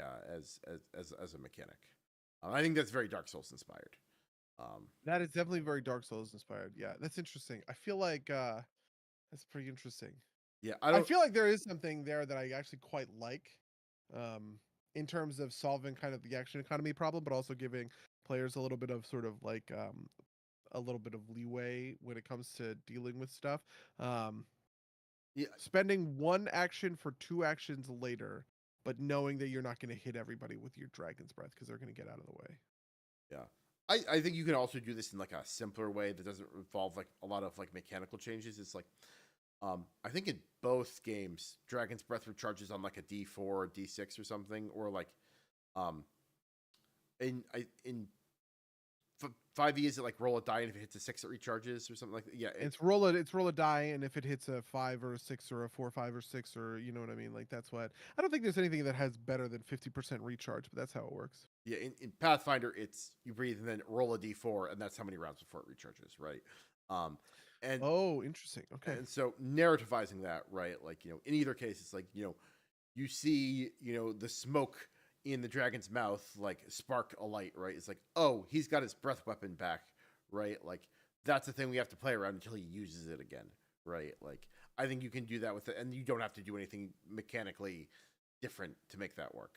as a mechanic. I think that's very Dark Souls inspired. That is definitely very Dark Souls inspired. Yeah, that's interesting. I feel like that's pretty interesting. Yeah, I feel like there is something there that I actually quite like, um, in terms of solving kind of the action economy problem, but also giving players a little bit of sort of like a little bit of leeway when it comes to dealing with stuff. Um, yeah, Spending one action for two actions later, but knowing that you're not going to hit everybody with your dragon's breath because they're going to get out of the way. yeah. I think you can also do this in like a simpler way that doesn't involve like a lot of like mechanical changes. It's like I think in both games, Dragon's Breath recharges on like a D4 or D6 or something, or like um in 5e is it like roll a die and if it hits a 6 it recharges or something like that? Yeah, It's roll a die, and if it hits a 5 or a 6 or a 4, 5 or 6, or you know what I mean, like that's what. I don't think there's anything that has better than 50% recharge, but that's how it works. yeah. In Pathfinder, it's you breathe and then roll a D4, and that's how many rounds before it recharges, right? Um, and Oh, interesting. Okay. and so narrativizing that, right? Like in either case, it's like you see the smoke in the dragon's mouth like spark a light, right? It's like, oh, he's got his breath weapon back, right? Like that's the thing we have to play around until he uses it again, right? Like I think you can do that with it, and you don't have to do anything mechanically different to make that work.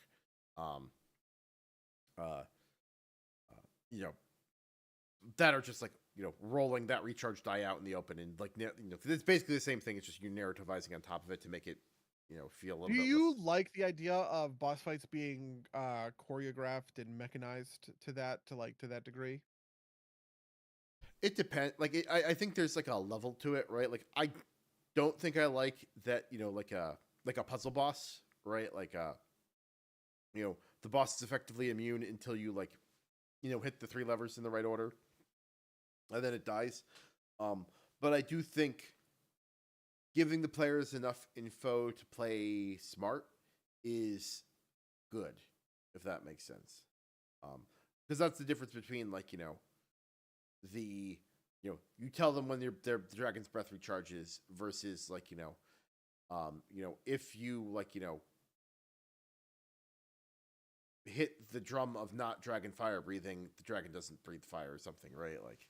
Um, uh, you know, that are just like rolling that recharge die out in the open, and like it's basically the same thing. It's just you narrativizing on top of it to make it feel a little Do bit you less. like the idea of boss fights being choreographed and mechanized to that degree? It depends. Like I think there's like a level to it, right? Like I don't think I like that. Like a puzzle boss, right? Like the boss is effectively immune until you like hit the three levers in the right order, and then it dies. But I do think giving the players enough info to play smart is good, if that makes sense. Because that's the difference between like the you tell them when their dragon's breath recharges versus like if you like hit the drum of not dragon fire breathing, the dragon doesn't breathe fire or something, right? Like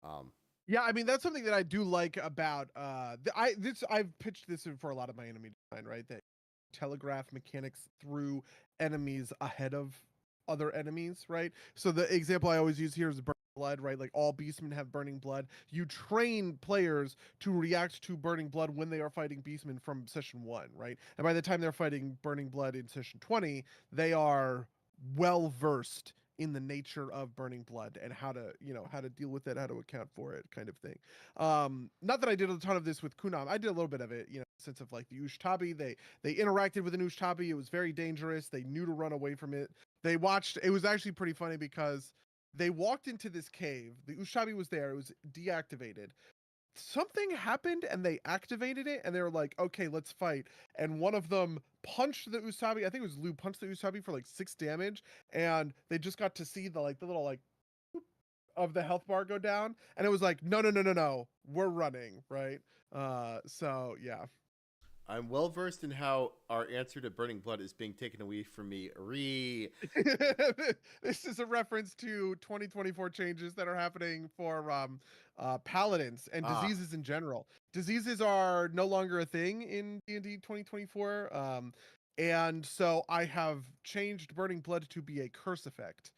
um Yeah, I mean that's something that I do like about I've pitched this in for a lot of my enemy design, right? That telegraph mechanics through enemies ahead of other enemies, right? So the example I always use here is burning blood, right? Like all beastmen have burning blood. You train players to react to burning blood when they are fighting beastmen from session 1, right? And by the time they're fighting burning blood in session 20, they are well versed in the nature of burning blood and how to how to deal with it, how to account for it, kind of thing. Not that I did a ton of this with Kunam. I did a little bit of it, sense of like the Ushtabi. They interacted with an Ushtabi. It was very dangerous. They knew to run away from it. They watched. It was actually pretty funny because they walked into this cave. The Ushtabi was there. It was deactivated. Something happened and they activated it and they were like, okay, let's fight. And one of them punched the Usabi. I think it was Lou punched the Usabi for like 6 damage, and they just got to see the little like of the health bar go down, and it was like, no, no, no, no, no, we're running, right? So yeah. I'm well versed in how our answer to burning blood is being taken away from me. This is a reference to 2024 changes that are happening for paladins and Ah, diseases in general. Diseases are no longer a thing in D&D 2024, and so I have changed burning blood to be a curse effect,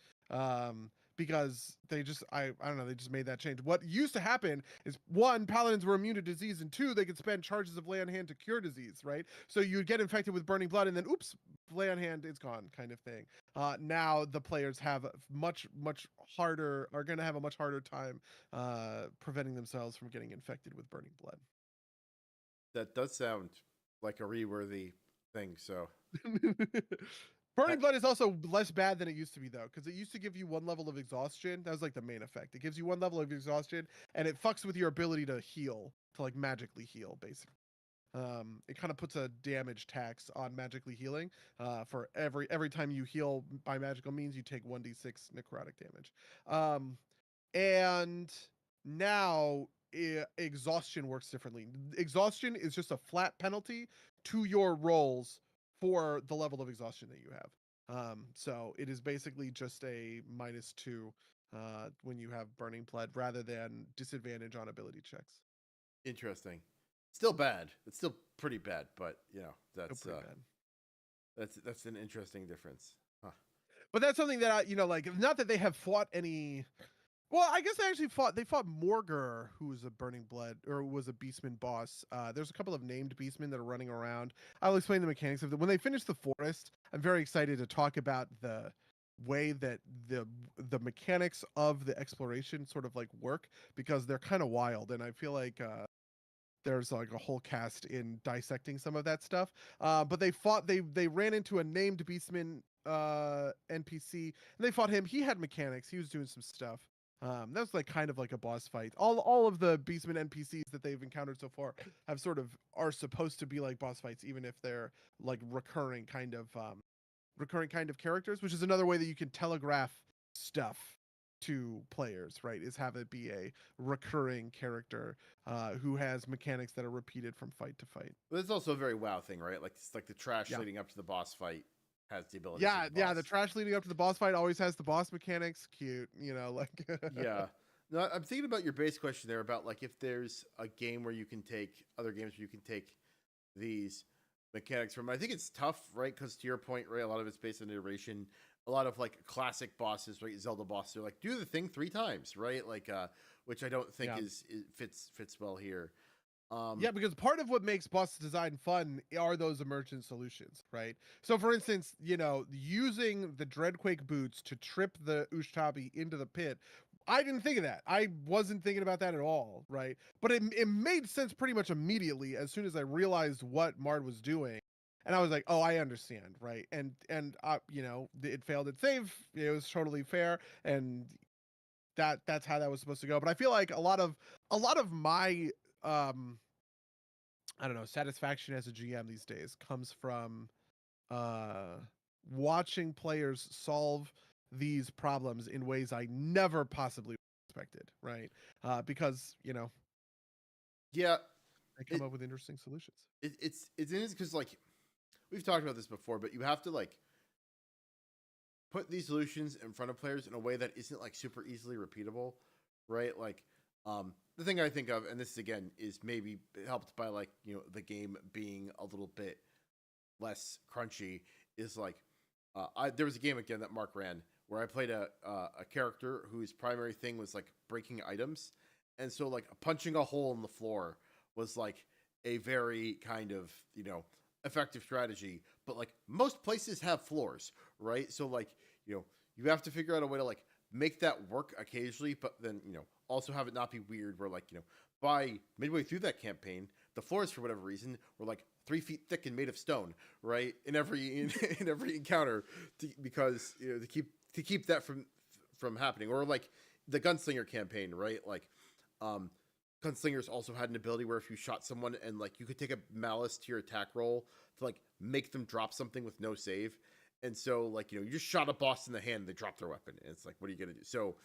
because I don't know, they just made that change. What used to happen is, one, paladins were immune to disease, and two, they could spend charges of lay on hand to cure disease, right? So you'd get infected with burning blood and then oops, lay on hand, it's gone, kind of thing. Now the players have much harder, are going to have a much harder time preventing themselves from getting infected with burning blood. that does sound like a re-worthy thing. So Burning blood is also less bad than it used to be, though, because it used to give you one level of exhaustion. That was like the main effect. It gives you one level of exhaustion, and it fucks with your ability to heal, to like magically heal, basically. It kind of puts a damage tax on magically healing. For every time you heal by magical means, you take 1d6 necrotic damage. And now exhaustion works differently. Exhaustion is just a flat penalty to your rolls for the level of exhaustion that you have. So it is basically just a -2 when you have burning blood rather than disadvantage on ability checks. Interesting. Still bad. It's still pretty bad, but that's Pretty bad. that's an interesting difference. Huh. But that's something that like, not that they have fought any. Well, I guess they fought Morgur, who was a Burning Blood or was a Beastman boss. There's a couple of named Beastmen that are running around. I'll explain the mechanics of it. When they finish the forest, I'm very excited to talk about the way that the mechanics of the exploration sort of like work, because they're kind of wild, and I feel like there's like a whole cast in dissecting some of that stuff. But they ran into a named Beastman NPC, and they fought him. He had mechanics. He was doing some stuff. That was like kind of like a boss fight. All of the Beastman NPCs that they've encountered so far are supposed to be like boss fights, even if they're like recurring kind of characters, which is another way that you can telegraph stuff to players, right? Is have it be a recurring character who has mechanics that are repeated from fight to fight. But it's also a very WoW thing, right? Like it's like the trash Yeah. leading up to the boss fight has the ability. Yeah. The trash leading up to the boss fight always has the boss mechanics. Cute, like. Yeah. No, I'm thinking about your base question there about like if there's a game where you can take other games where you can take these mechanics from. I think it's tough, right? Because to your point, right, a lot of it's based on iteration. A lot of like classic bosses, right? Zelda bosses are like do the thing 3 times, right? Like, which I don't think is fits well here. Yeah, because part of what makes boss design fun are those emergent solutions, right? So, for instance, using the Dreadquake boots to trip the Ushtabi into the pit, I didn't think of that. I wasn't thinking about that at all, right? But it made sense pretty much immediately as soon as I realized what Mard was doing. And I was like, oh, I understand, right? And it failed its save. It was totally fair, and that's how that was supposed to go. But I feel like a lot of my I don't know, satisfaction as a GM these days comes from watching players solve these problems in ways I never possibly expected, right? Because Yeah, they come up with interesting solutions. it's interesting because like we've talked about this before, but you have to like put these solutions in front of players in a way that isn't like super easily repeatable, right? Like, the thing I think of, and this again is maybe helped by like the game being a little bit less crunchy, is like there was a game again that Mark ran where I played a character whose primary thing was like breaking items, and so like punching a hole in the floor was like a very kind of effective strategy, but like most places have floors, right? So like you have to figure out a way to like make that work occasionally, but then also have it not be weird where like by midway through that campaign the floors for whatever reason were like 3 feet thick and made of stone, right? In every encounter because to keep that from happening. Or like the gunslinger campaign, right? Like gunslingers also had an ability where if you shot someone and like you could take a malice to your attack roll to like make them drop something with no save. And so like you just shot a boss in the hand and they drop their weapon, and it's like, what are you gonna do? So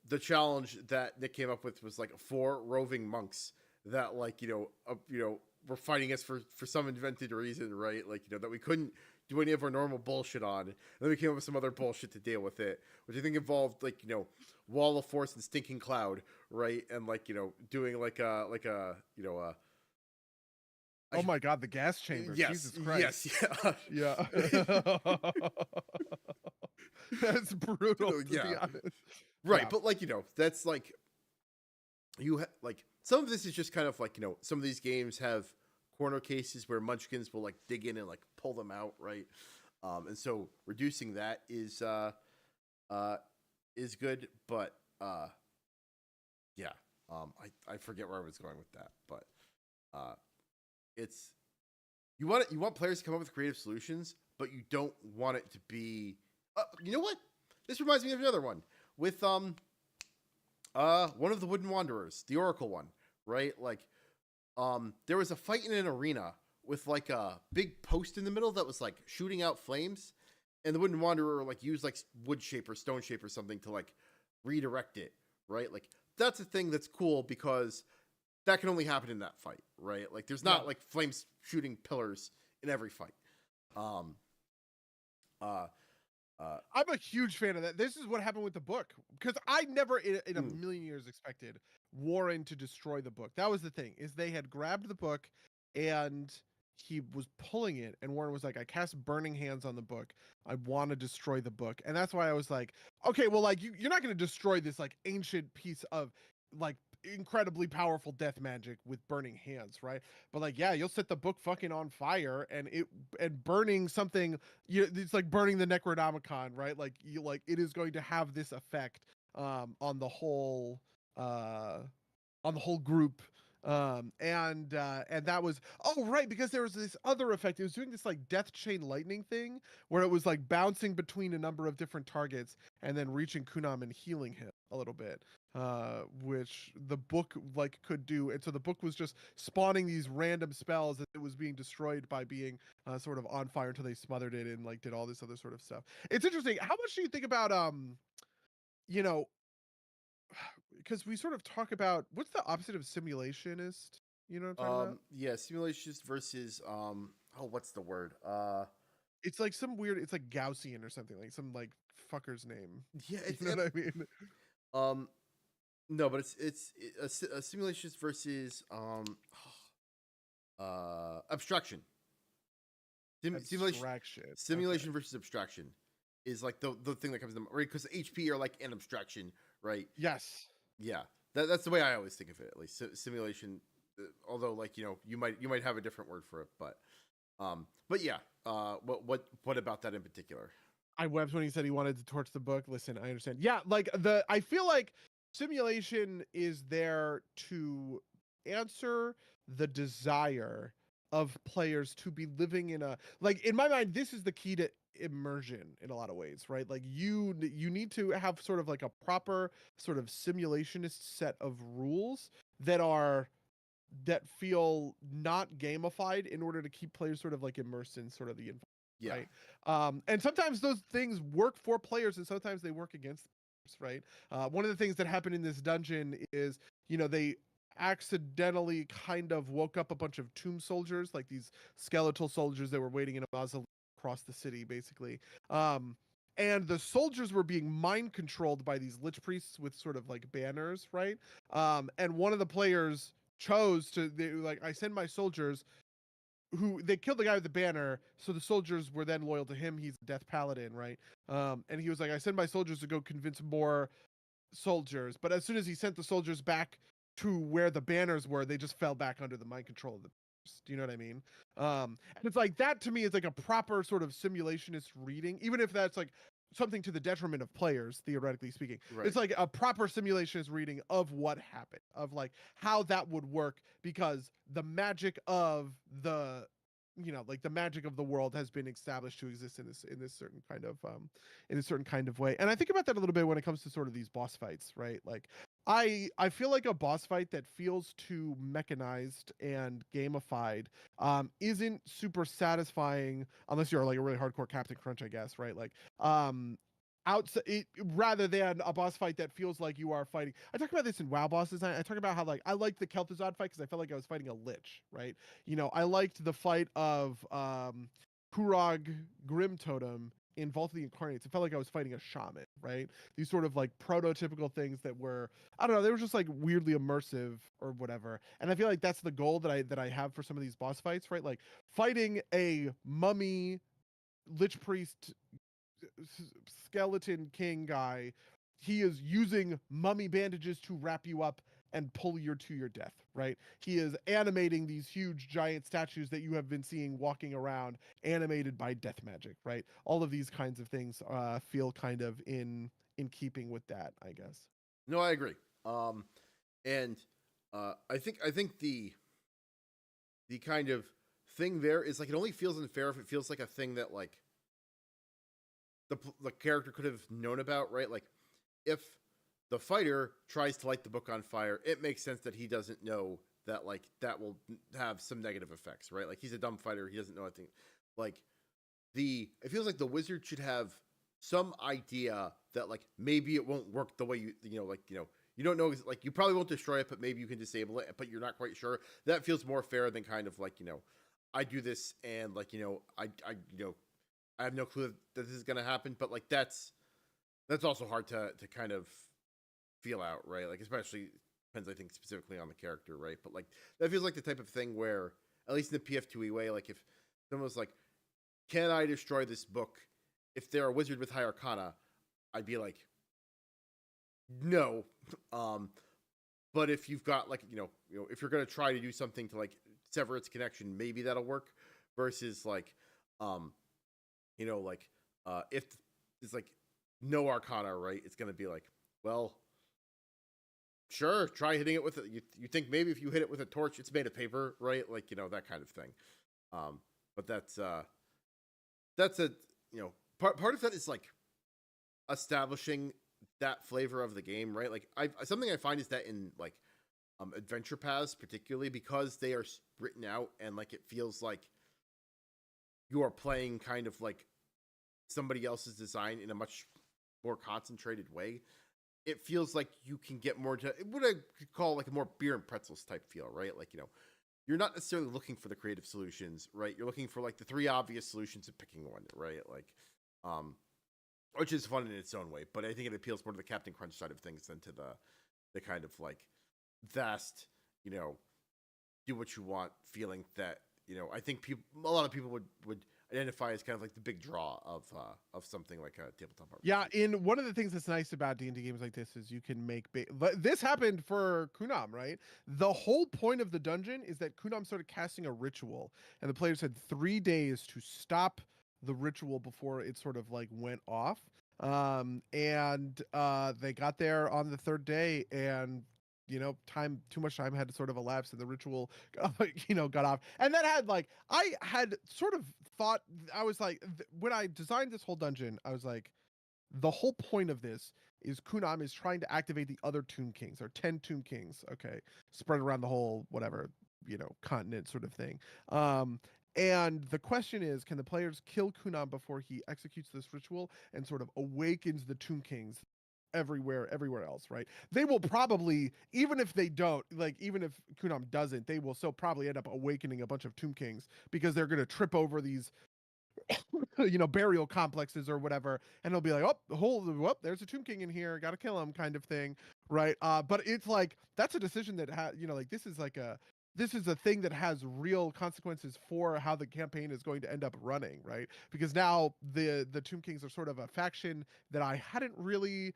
the challenge that Nick came up with was like 4 roving monks that like were fighting us for some invented reason, right? Like that we couldn't do any of our normal bullshit on, and then we came up with some other bullshit to deal with it, which I think involved like wall of force and stinking cloud, right? And like doing like a oh my god, the gas chamber. Yes, Jesus Christ. yes, yeah. That's brutal, to be honest. Right, Yeah. but like that's like like some of this is just kind of like some of these games have corner cases where munchkins will like dig in and like pull them out, right? And so reducing that is good, but yeah, I forget where I was going with that, but it's you want players to come up with creative solutions, but you don't want it to be you know what? This reminds me of another one with one of the Wooden Wanderers, the Oracle one, right? Like there was a fight in an arena with like a big post in the middle that was like shooting out flames, and the Wooden Wanderer like used like wood shape or stone shape or something to like redirect it, right? Like that's a thing that's cool because that can only happen in that fight, right? Like there's not like flames shooting pillars in every fight. Um, I'm a huge fan of that. This is what happened with the book because I never in a million years expected Warren to destroy the book. That was the thing, is they had grabbed the book and he was pulling it, and Warren was like, I cast burning hands on the book. I want to destroy the book. And that's why I was like, okay, well, like you're not going to destroy this like ancient piece of like incredibly powerful death magic with burning hands, right? But like, yeah, you'll set the book fucking on fire, and burning something, it's like burning the Necronomicon, right? Like it is going to have this effect on the whole group. And that was, oh right, because there was this other effect. It was doing this like death chain lightning thing where it was like bouncing between a number of different targets and then reaching Kunam and healing him a little bit, which the book like could do. And so the book was just spawning these random spells that it was being destroyed by being sort of on fire until they smothered it and like did all this other sort of stuff. It's interesting. How much do you think about you know because we sort of talk about what's the opposite of simulationist? You know what I'm talking about? Yeah, simulationist versus what's the word? It's like some weird. It's like Gaussian or something, like some like fucker's name. Yeah, You know what I mean? No, but it's a simulationist versus abstraction. Simulation versus abstraction is like the thing that comes to mind, right? Because HP are like an abstraction, right? Yes. Yeah, that's the way I always think of it. At least simulation, although like you might have a different word for it, but yeah. What about that in particular? I wept when he said he wanted to torch the book. Listen, I understand. Yeah, like I feel like simulation is there to answer the desire of players to be living in a, like in my mind, this is the key to immersion in a lot of ways, right? Like you need to have sort of like a proper sort of simulationist set of rules that feel not gamified in order to keep players sort of like immersed in sort of the environment. Yeah. Right. And sometimes those things work for players and sometimes they work against players, right? One of the things that happened in this dungeon is, they accidentally kind of woke up a bunch of tomb soldiers, like these skeletal soldiers that were waiting in a mausoleum across the city, basically. And the soldiers were being mind controlled by these lich priests with sort of like banners, right? And one of the players chose to, I send my soldiers, who they killed the guy with the banner, so the soldiers were then loyal to him. He's a death paladin, right? And he was like, I send my soldiers to go convince more soldiers. But as soon as he sent the soldiers back to where the banners were, they just fell back under the mind control of the. Do you know what I mean? And it's like that to me is like a proper sort of simulationist reading, even if that's like something to the detriment of players, theoretically speaking. Right. It's like a proper simulationist reading of what happened, of like how that would work, because the magic of the like the magic of the world has been established to exist in this certain kind of way. And I think about that a little bit when it comes to sort of these boss fights, right? Like I feel like a boss fight that feels too mechanized and gamified isn't super satisfying unless you're like a really hardcore Captain Crunch, I guess, right? Like outside, rather than a boss fight that feels like you are fighting. I talk about this in WoW bosses. I talk about how like I liked the Kel'Thuzad fight because I felt like I was fighting a lich, right? I liked the fight of Kurog Grim Totem in Vault of the Incarnates. It felt like I was fighting a shaman, right? These sort of like prototypical things that were, I don't know, they were just like weirdly immersive or whatever. And I feel like that's the goal that I have for some of these boss fights, right? Like fighting a mummy lich priest skeleton king guy. He is using mummy bandages to wrap you up and pull you to your death, right? He is animating these huge giant statues that you have been seeing walking around, animated by death magic, right? All of these kinds of things feel kind of in keeping with that, I guess. No, I agree. And I think the kind of thing there is like it only feels unfair if it feels like a thing that like the character could have known about, right? Like if the fighter tries to light the book on fire, it makes sense that he doesn't know that like that will have some negative effects, right? Like he's a dumb fighter, he doesn't know anything. Like it feels like the wizard should have some idea that like maybe it won't work the way you don't know, like you probably won't destroy it, but maybe you can disable it, but you're not quite sure. That feels more fair than kind of like, I do this and like, I have no clue that this is going to happen, but like that's also hard to kind of feel out, right? Like especially depends, I think, specifically on the character, right? But like that feels like the type of thing where, at least in the PF2E way, like if someone was like, "Can I destroy this book?" If they're a wizard with high arcana, I'd be like, "No." But if you've got like if you're gonna try to do something to like sever its connection, maybe that'll work. Versus like, if it's like no arcana, right? It's gonna be like, well, sure, try hitting it with it. You think maybe if you hit it with a torch, it's made of paper, right? Like that kind of thing. But that's a part of that is like establishing that flavor of the game, right? Like something I find is that in like adventure paths, particularly because they are written out and like it feels like you are playing kind of like somebody else's design in a much more concentrated way. It feels like you can get more to what I could call like a more beer and pretzels type feel, right? Like, you're not necessarily looking for the creative solutions, right? You're looking for like the three obvious solutions and picking one, right? Like, which is fun in its own way, but I think it appeals more to the Captain Crunch side of things than to the kind of like vast, do what you want feeling that, I think a lot of people would identify as kind of like the big draw of something like a tabletop RPG. Yeah, in one of the things that's nice about D&D games like this is you can make this happened for Kunam, right? The whole point of the dungeon is that Kunam started casting a ritual, and the players had 3 days to stop the ritual before it sort of like went off. And they got there on the 3rd day, and too much time had to sort of elapse, and the ritual got off. And that had like, I had sort of thought, I was like, when I designed this whole dungeon, I was like, the whole point of this is Kunam is trying to activate the other Tomb Kings, or 10 Tomb Kings, okay, spread around the whole whatever continent sort of thing. And the question is, can the players kill Kunam before he executes this ritual and sort of awakens the Tomb Kings everywhere else, right? They will probably, even if they don't, like, even if Kunam doesn't, they will still probably end up awakening a bunch of Tomb Kings, because they're going to trip over these burial complexes or whatever, and they'll be like, there's a Tomb King in here, gotta kill him, kind of thing, right? But it's like, that's a decision that like, this is a thing that has real consequences for how the campaign is going to end up running, right? Because now the Tomb Kings are sort of a faction that I hadn't really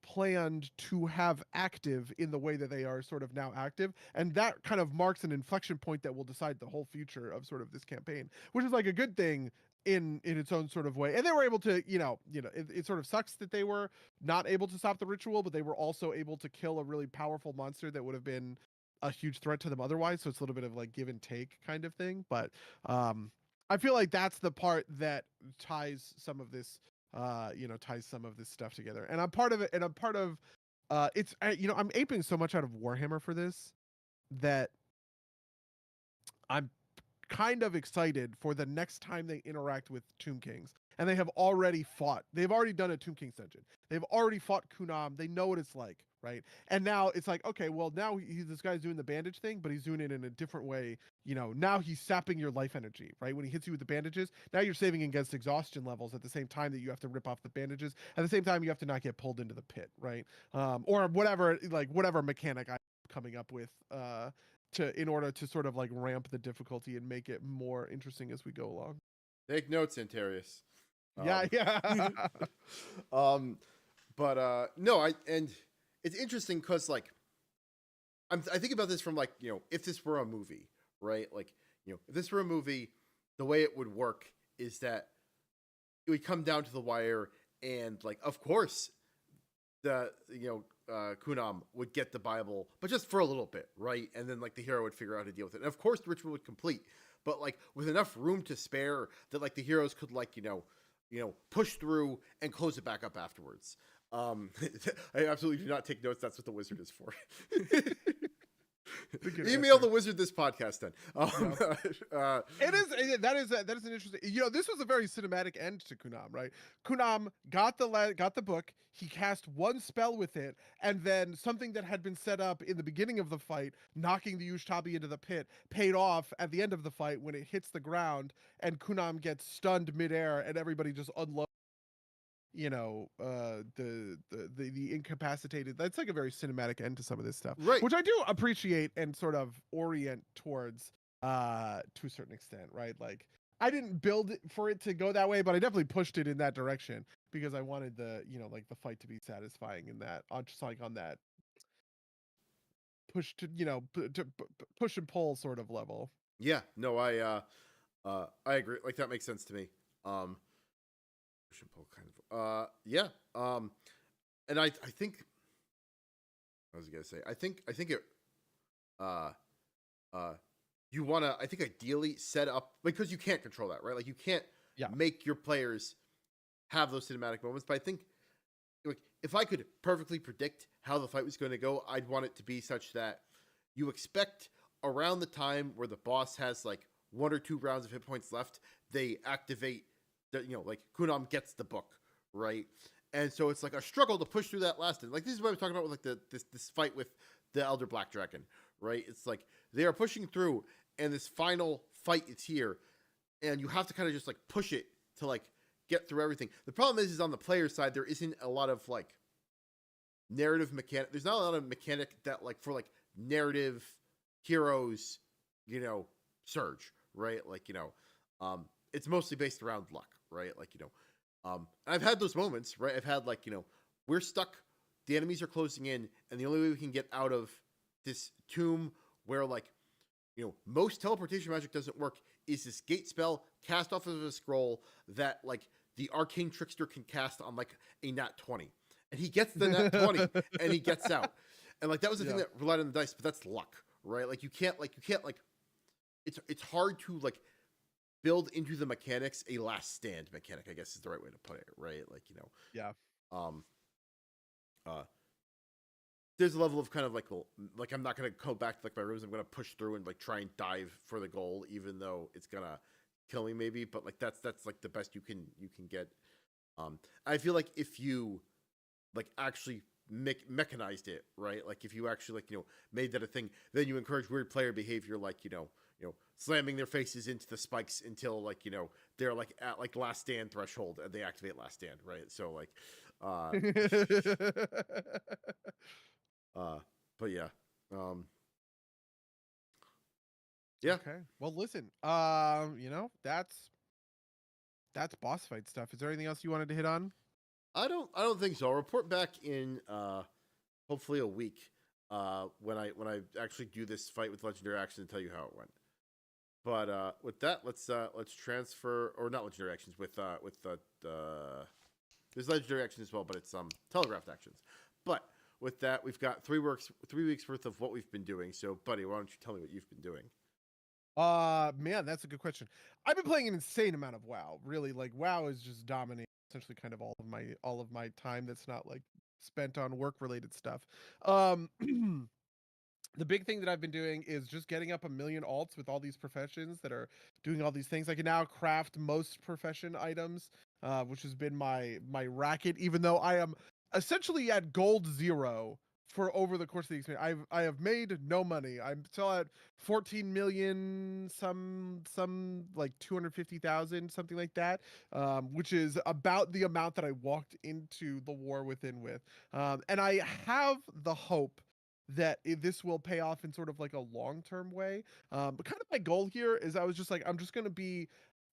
planned to have active in the way that they are sort of now active, and that kind of marks an inflection point that will decide the whole future of sort of this campaign, which is like a good thing in its own sort of way. And they were able to, it sort of sucks that they were not able to stop the ritual, but they were also able to kill a really powerful monster that would have been a huge threat to them otherwise. So it's a little bit of like give and take kind of thing. But I feel like that's the part that ties some of this stuff together. And I'm part of it, and I'm part of I'm aping so much out of Warhammer for this that I'm kind of excited for the next time they interact with Tomb Kings. And they've already done a Tomb Kings dungeon. They've already fought Kunam. They know what it's like, right? And now it's like, okay, well, now this guy's doing the bandage thing, but he's doing it in a different way. Now he's sapping your life energy, right? When he hits you with the bandages, now you're saving against exhaustion levels at the same time that you have to rip off the bandages. At the same time, you have to not get pulled into the pit, right? Or whatever mechanic I'm coming up with, in order to sort of like ramp the difficulty and make it more interesting as we go along. Take notes, Antarius. Yeah. But no, and it's interesting because like I think about this from like, if this were a movie, right? Like, if this were a movie, the way it would work is that it would come down to the wire, and like, of course, the Kunam would get the Bible, but just for a little bit, right? And then like the hero would figure out how to deal with it. And of course, the ritual would complete, but like with enough room to spare that like the heroes could like push through and close it back up afterwards. I absolutely do not take notes. That's what the wizard is for. Email the wizard this podcast then. That is an interesting. This was a very cinematic end to Kunam, right? Kunam got the book. He cast one spell with it, and then something that had been set up in the beginning of the fight, knocking the Ushtabi into the pit, paid off at the end of the fight when it hits the ground, and Kunam gets stunned midair, and everybody just unloads. The incapacitated. That's like a very cinematic end to some of this stuff, right? Which I do appreciate and sort of orient towards to a certain extent, right? Like I didn't build it for it to go that way, but I definitely pushed it in that direction because I wanted the the fight to be satisfying in that on just like on that push to push and pull sort of level. Yeah, no, I agree. Like that makes sense to me. Push and pull kind of. Yeah. And I think. What was I gonna say? I think it. You want to. I think ideally set up because you can't control that, right? Like you can't make your players have those cinematic moments. But I think, like, if I could perfectly predict how the fight was going to go, I'd want it to be such that you expect around the time where the boss has like 1 or 2 rounds of hit points left, they activate. Like Kunam gets the book, right? And so it's like a struggle to push through that last. Like this is what I'm talking about with like this fight with the Elder Black Dragon, right? It's like they are pushing through, and this final fight is here, and you have to kind of just like push it to like get through everything. The problem is on the player side, there isn't a lot of like narrative mechanic. There's not a lot of mechanic that like for like narrative heroes, surge, right? Like it's mostly based around luck, right? Like, I've had those moments, right? I've had like, we're stuck, the enemies are closing in, and the only way we can get out of this tomb where like, most teleportation magic doesn't work is this gate spell cast off of a scroll that like the arcane trickster can cast on like a nat 20. And he gets the nat 20 and he gets out. And like that was the thing that relied on the dice, but that's luck, right? Like you can't it's hard to like build into the mechanics a last stand mechanic, I guess is the right way to put it, right? Like, there's a level of kind of like, well, like I'm not going to go back to like my rooms. I'm going to push through and like try and dive for the goal, even though it's going to kill me maybe. But like, that's like the best you can get. I feel like if you like actually mechanized it, right? Like if you actually like, made that a thing, then you encourage weird player behavior, like, slamming their faces into the spikes until like, they're like at like last stand threshold and they activate last stand, right? So like, but yeah. Yeah. Okay. Well, listen, that's boss fight stuff. Is there anything else you wanted to hit on? I don't think so. I'll report back in hopefully a week when I actually do this fight with legendary action and tell you how it went. But with that, let's transfer, or not legendary actions, with the there's legendary action as well, but it's telegraphed actions. But with that, we've got 3 weeks worth of what we've been doing. So, buddy, why don't you tell me what you've been doing? Man, that's a good question. I've been playing an insane amount of WoW. Really, like WoW is just dominating essentially kind of all of my time that's not like spent on work related stuff. The big thing that I've been doing is just getting up a million alts with all these professions that are doing all these things. I can now craft most profession items, which has been my racket, even though I am essentially at gold 0 for over the course of the experience. I have made no money. I'm still at 14 million, some like 250,000, something like that, which is about the amount that I walked into the War Within with. And I have the hope that this will pay off in sort of like a long-term way. But kind of my goal here is I was just like, I'm just going to be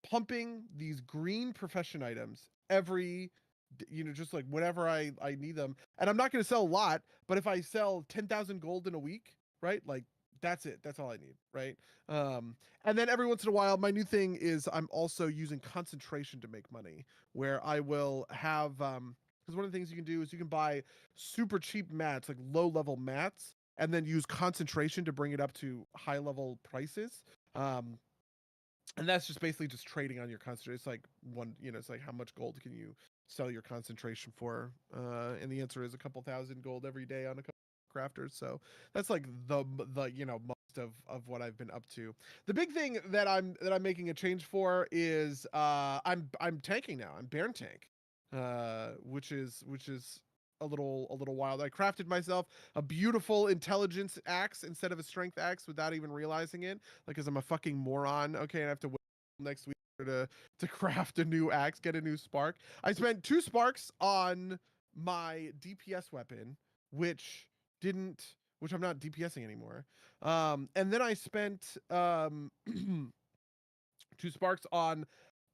pumping these green profession items every, just like whenever I need them. And I'm not going to sell a lot, but if I sell 10,000 gold in a week, right? Like that's it. That's all I need, right? And then every once in a while, my new thing is I'm also using concentration to make money, where I will have because one of the things you can do is you can buy super cheap mats, like low level mats, and then use concentration to bring it up to high level prices. And that's just basically just trading on your concentration. It's like it's like how much gold can you sell your concentration for? And the answer is a couple thousand gold every day on a couple crafters. So that's like the most of what I've been up to. The big thing that I'm making a change for is I'm tanking now. I'm Baron tank, which is a little wild. I crafted myself a beautiful intelligence axe instead of a strength axe without even realizing it, like, because I'm a fucking moron. Okay, and I have to wait next week to craft a new axe, get a new spark. I spent 2 sparks on my DPS weapon, which I'm not DPSing anymore. And then I spent 2 sparks on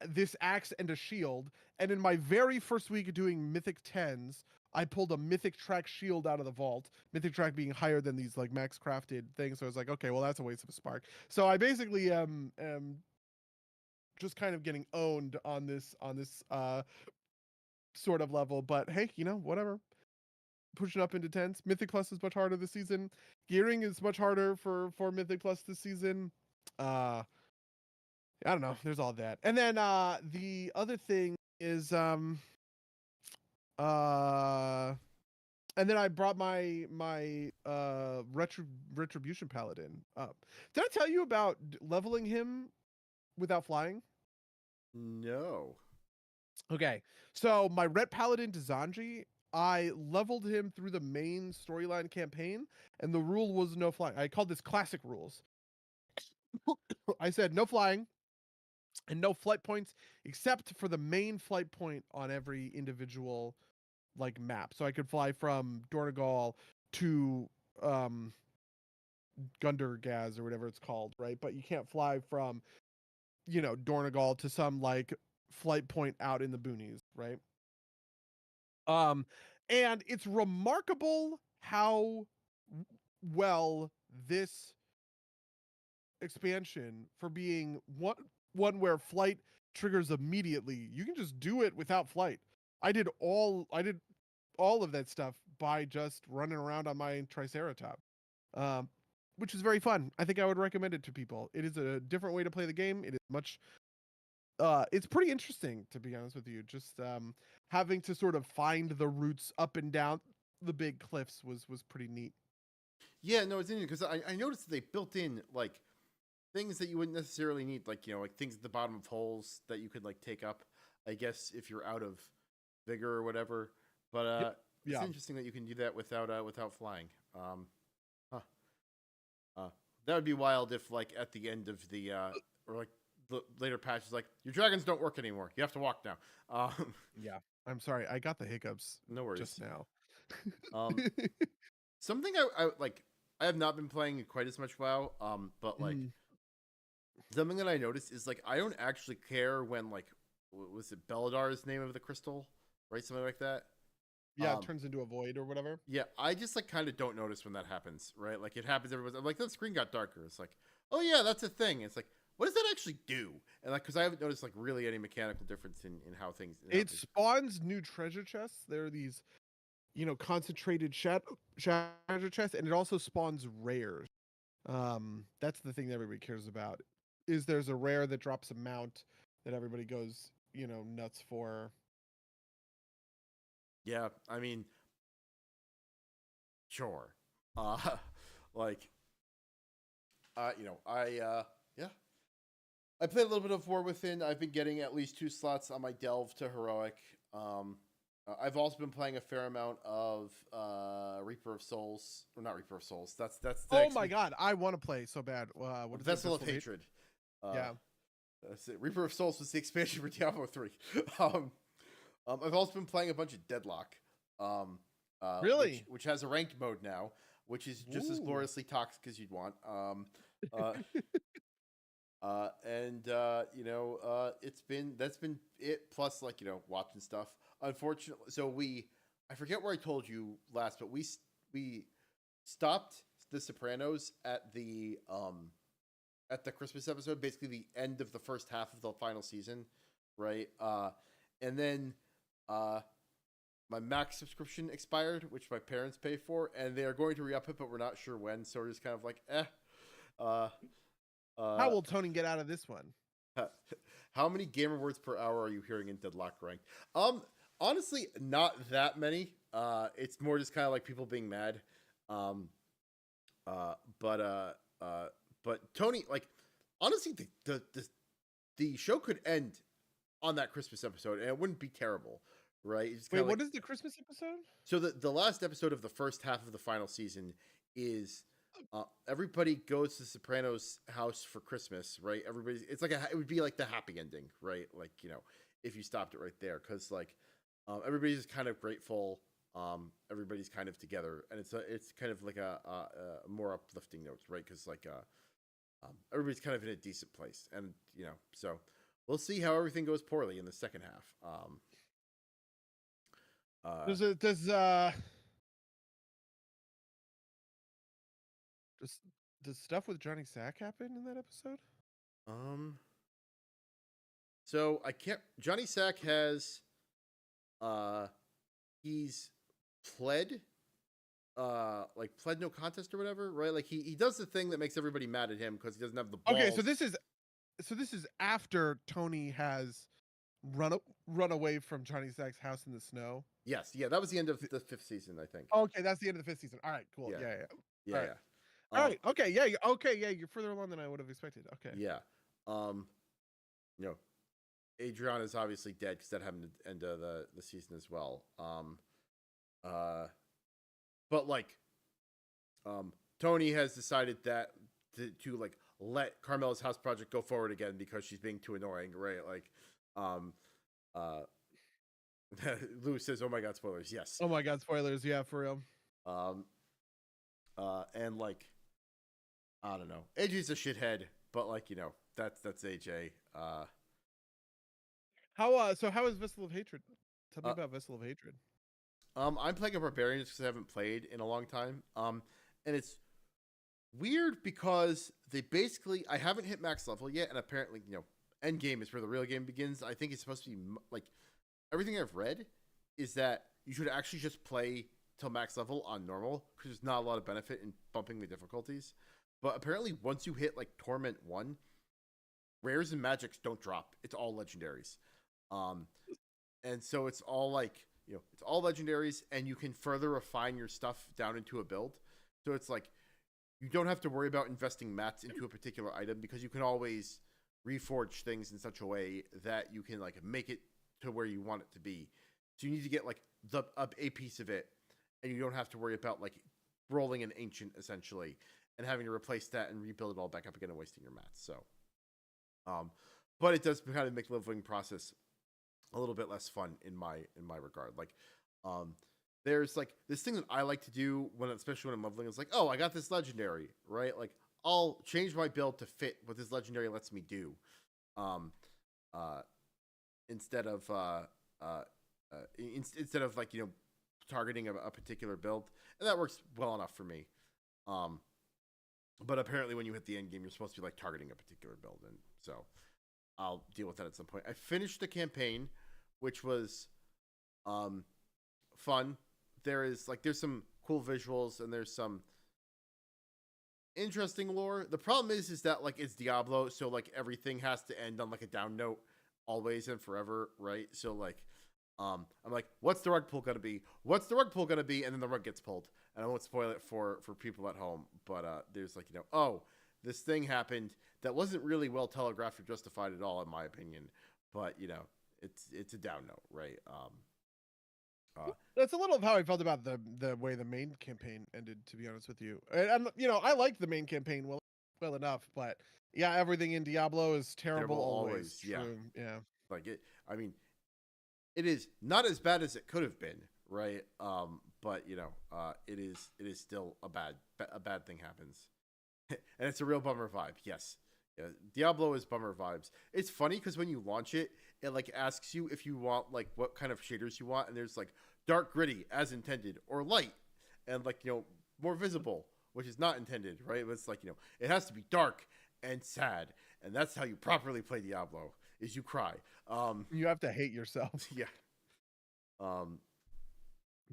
this axe and a shield. And in my very first week of doing Mythic 10s, I pulled a Mythic Track shield out of the vault. Mythic Track being higher than these like max crafted things. So I was like, okay, well that's a waste of a spark. So I basically am just kind of getting owned on this sort of level. But hey, whatever. Pushing up into 10s. Mythic Plus is much harder this season. Gearing is much harder for Mythic Plus this season. I don't know. There's all that. And then the other thing is and then I brought my Retribution Paladin up. Did I tell you about leveling him without flying? No. Okay. So my Ret Paladin Dazanji, I leveled him through the main storyline campaign, and the rule was no flying. I called this classic rules. I said no flying and no flight points except for the main flight point on every individual like map. So I could fly from Dornegal to Gundergaz or whatever it's called, right? But you can't fly from, Dornegal to some like flight point out in the boonies, right? And it's remarkable how well this expansion, for being one where flight triggers immediately, you can just do it without flight. I did all of that stuff by just running around on my Triceratops, which is very fun. I think I would recommend it to people. It is a different way to play the game. It is much it's pretty interesting, to be honest with you. Just having to sort of find the routes up and down the big cliffs was pretty neat. Yeah, no, it's interesting because I noticed that they built in like things that you wouldn't necessarily need, like like things at the bottom of holes that you could like take up, I guess, if you're out of vigor or whatever. But it's interesting that you can do that without flying. Huh. That would be wild if like at the end of the or like the later patches, like your dragons don't work anymore. You have to walk now. Yeah, I'm sorry, I got the hiccups. No worries. Just now. Something I like. I have not been playing quite as much WoW. But like something that I noticed is like I don't actually care when like was it Beladar's name of the crystal, right? Something like that. Yeah, it turns into a void or whatever. Yeah, I just like kind of don't notice when that happens, right? Like it happens I'm like, that screen got darker. It's like, oh yeah, that's a thing. It's like, what does that actually do? And like, because I haven't noticed like really any mechanical difference in how things. It spawns new treasure chests. There are these, concentrated treasure chests, and it also spawns rares. That's the thing that everybody cares about. Is there's a rare that drops a mount that everybody goes, nuts for. Yeah, I mean, sure. Like, yeah. I played a little bit of War Within. I've been getting at least 2 slots on my delve to heroic. I've also been playing a fair amount of Reaper of Souls, or not Reaper of Souls. That's oh my god, I want to play so bad. What is Vessel of Hatred? Yeah, that's it. Reaper of Souls was the expansion for Diablo 3. I've also been playing a bunch of Deadlock. Really? Which has a ranked mode now, which is just as gloriously toxic as you'd want. That's been it. Plus, like, watching stuff. Unfortunately, so I forget where I told you last, but we stopped The Sopranos at the Christmas episode, basically the end of the first half of the final season, right? And then my Max subscription expired, which my parents pay for, and they are going to re-up it, but we're not sure when. So we're just kind of like, how will Tony get out of this one? How many gamer words per hour are you hearing in Deadlock ranked? Honestly, not that many. It's more just kind of like people being mad. Um, but Tony, like, honestly, the show could end on that Christmas episode, and it wouldn't be terrible, right? It's Wait, kind of what like is the Christmas episode? so the last episode of the first half of the final season is everybody goes to Sopranos' house for Christmas, right? Everybody's it's like it would be like the happy ending, right? Like if you stopped it right there, because like everybody's kind of grateful. Everybody's kind of together, and it's kind of like a more uplifting note, right? Because like everybody's kind of in a decent place, and so we'll see how everything goes poorly in the second half. Does does stuff with Johnny Sack happen in that episode? um, so I can't. Johnny Sack has, he's pled, like pled no contest or whatever, right? Like he does the thing that makes everybody mad at him because he doesn't have the balls. Okay, so this is after Tony has run away from Johnny Sack's house in the snow. Yes, yeah, that was the end of the 5th season, I think. Okay, that's the end of the 5th season. All right, cool. Yeah. Yeah. Yeah, All right. yeah. All right. Okay. Yeah. Okay. Yeah. You're further along than I would have expected. Okay. Yeah. You know, Adriana is obviously dead because that happened at the end of the season as well. But like, Tony has decided that to like let Carmela's house project go forward again because she's being too annoying, right? Like, Lou says, "Oh my god, spoilers!" Yes. Oh my god, spoilers! Yeah, for real. And like, I don't know, AJ's a shithead, but like that's AJ. How is Vessel of Hatred? Tell me about Vessel of Hatred. I'm playing a barbarian because I haven't played in a long time. And it's weird because I haven't hit max level yet, and apparently end game is where the real game begins. I think it's supposed to be like everything I've read is that you should actually just play till max level on normal because there's not a lot of benefit in bumping the difficulties. But apparently, once you hit like Torment 1, rares and magics don't drop. It's all legendaries. And so it's all like it's all legendaries, and you can further refine your stuff down into a build. So it's like you don't have to worry about investing mats into a particular item because you can always reforge things in such a way that you can like make it to where you want it to be. So you need to get like a piece of it, and you don't have to worry about like rolling an ancient essentially and having to replace that and rebuild it all back up again and wasting your mats. So, but it does kind of make the leveling process a little bit less fun in my regard. Like, there's like this thing that I like to do especially when I'm leveling. Is like, oh, I got this legendary, right? Like, I'll change my build to fit what this legendary lets me do, instead of like targeting a particular build, and that works well enough for me. But apparently, when you hit the end game, you're supposed to be like targeting a particular build, and so I'll deal with that at some point. I finished the campaign, which was fun. There's some cool visuals and there's some interesting lore. The problem is that like it's Diablo, so like everything has to end on like a down note always and forever, right? So like I'm like, what's the rug pull gonna be? What's the rug pull gonna be? And then the rug gets pulled. And I won't spoil it for people at home, but there's like oh, this thing happened that wasn't really well telegraphed or justified at all, in my opinion. But it's a down note, right? That's a little of how I felt about the way the main campaign ended, to be honest with you. And I like the main campaign well enough, but yeah, everything in Diablo is terrible always. Yeah. True. Yeah. Like it. I mean, it is not as bad as it could have been, right? But it is still a bad thing happens, and it's a real bummer vibe. Yes. Yeah, Diablo is bummer vibes. It's funny because when you launch it, it like asks you if you want like what kind of shaders you want, and there's like dark gritty as intended, or light, and like more visible, which is not intended, right? But it's like it has to be dark and sad, and that's how you properly play Diablo. Is you cry. You have to hate yourself. Yeah.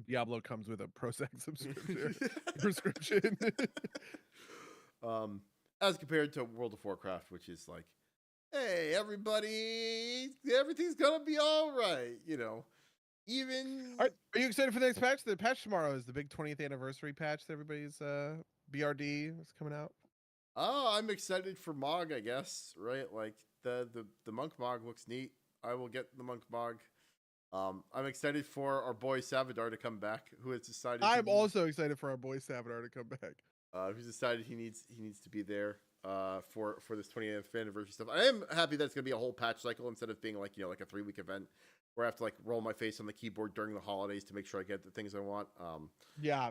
Diablo comes with a Prozac prescription. As compared to World of Warcraft, which is like, hey, everybody, everything's gonna be all right, even Are you excited for the next patch? The patch tomorrow is the big 20th anniversary patch that everybody's BRD is coming out. I'm excited for Mog, I guess, right? Like the monk Mog looks neat. I will get the monk Mog. I'm excited for our boy Savadar to come back, who has decided I'm also excited for our boy Savadar to come back. Who's decided he needs to be there for this 20th anniversary stuff. I am happy that it's gonna be a whole patch cycle instead of being like like a 3-week event where I have to like roll my face on the keyboard during the holidays to make sure I get the things I want. Yeah.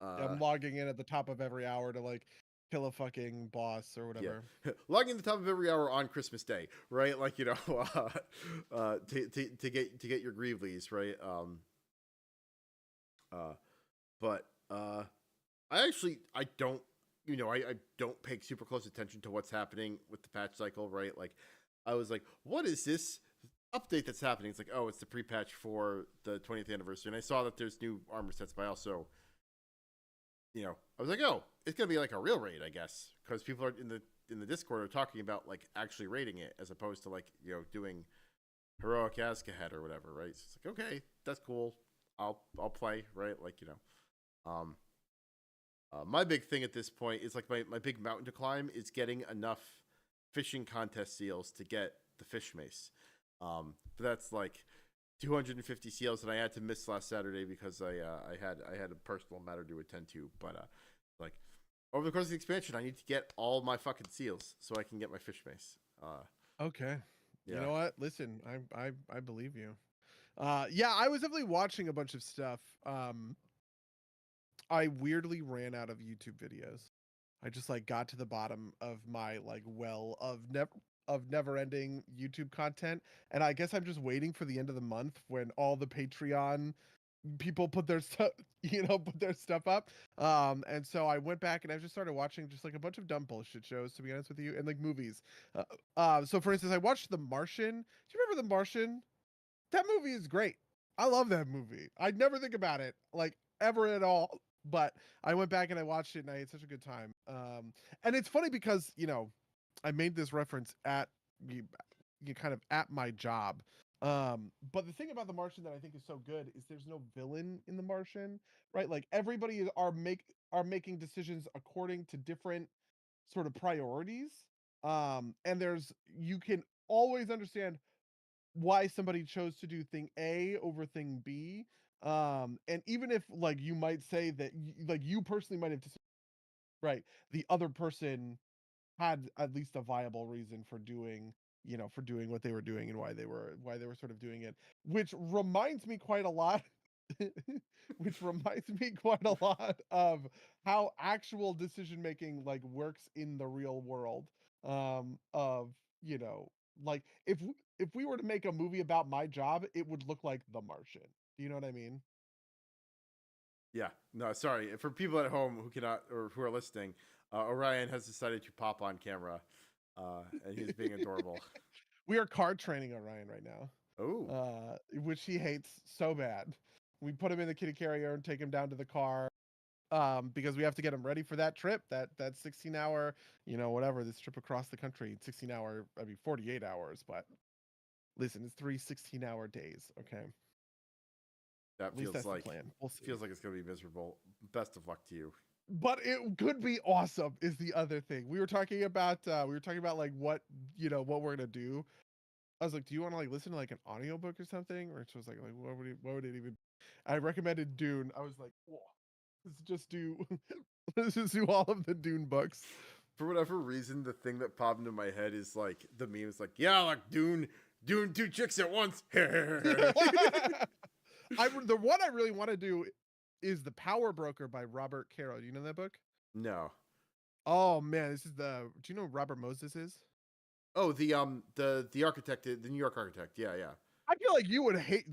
I'm logging in at the top of every hour to like kill a fucking boss or whatever. Yeah. Logging in the top of every hour on Christmas Day, right? Like to get your Greevlies, right? But I don't I don't pay super close attention to what's happening with the patch cycle, right? Like I was like, what is this update that's happening? It's like, oh, it's the pre-patch for the 20th anniversary, and I saw that there's new armor sets, but I also I was like, oh, it's gonna be like a real raid, I guess, because people are in the Discord are talking about like actually raiding it as opposed to like doing heroic Azkahead or whatever, right? So it's like, okay, that's cool. I'll play, right? Like my big thing at this point is like my big mountain to climb is getting enough fishing contest seals to get the fish mace. But that's like 250 seals that I had to miss last Saturday because I had a personal matter to attend to. But like over the course of the expansion, I need to get all my fucking seals so I can get my fish mace. Okay. Yeah. You know what? Listen, I believe you. Yeah, I was definitely watching a bunch of stuff. I weirdly ran out of YouTube videos. I just like got to the bottom of my like well of never ending YouTube content, and I guess I'm just waiting for the end of the month when all the Patreon people put their stuff put their stuff up. And so I went back and I just started watching just like a bunch of dumb bullshit shows, to be honest with you, and like movies. So for instance, I watched The Martian. Do you remember The Martian? That movie is great. I love that movie. I'd never think about it like ever at all, but I went back and I watched it and I had such a good time. And it's funny because I made this reference at you kind of at my job. But the thing about The Martian that I think is so good is there's no villain in The Martian, right? Like everybody are making decisions according to different sort of priorities. And you can always understand why somebody chose to do thing A over thing B. And even if like you might say that like you personally might have right, the other person had at least a viable reason for doing for doing what they were doing and why they were sort of doing it, which reminds me quite a lot which reminds me quite a lot of how actual decision making like works in the real world. Of like if we were to make a movie about my job, it would look like The Martian. Do you know what I mean? Yeah. No, sorry. For people at home who cannot or who are listening, Orion has decided to pop on camera, and he's being adorable. We are card training Orion right now. Oh. Which he hates so bad. We put him in the kitty carrier and take him down to the car, because we have to get him ready for that trip, that 16-hour, whatever, this trip across the country, 16-hour, I mean 48 hours, but listen, it's 3 16-hour days, okay? That At least feels that's like the plan. We'll see. feels like it's gonna be miserable. Best of luck to you. But it could be awesome is the other thing. We were talking about like what, what we're gonna do. I was like, do you want to like listen to like an audiobook or something? Or she was like what would it even I recommended Dune. I was like, whoa, let's just do let's just do all of the Dune books. For whatever reason, the thing that popped into my head is like the meme is like, yeah, like Dune, two chicks at once. The one I really want to do is The Power Broker by Robert Caro. Do you know that book? No. Oh man, this is do you know who Robert Moses is? Oh, the architect, the New York architect. Yeah, yeah. I feel like you would hate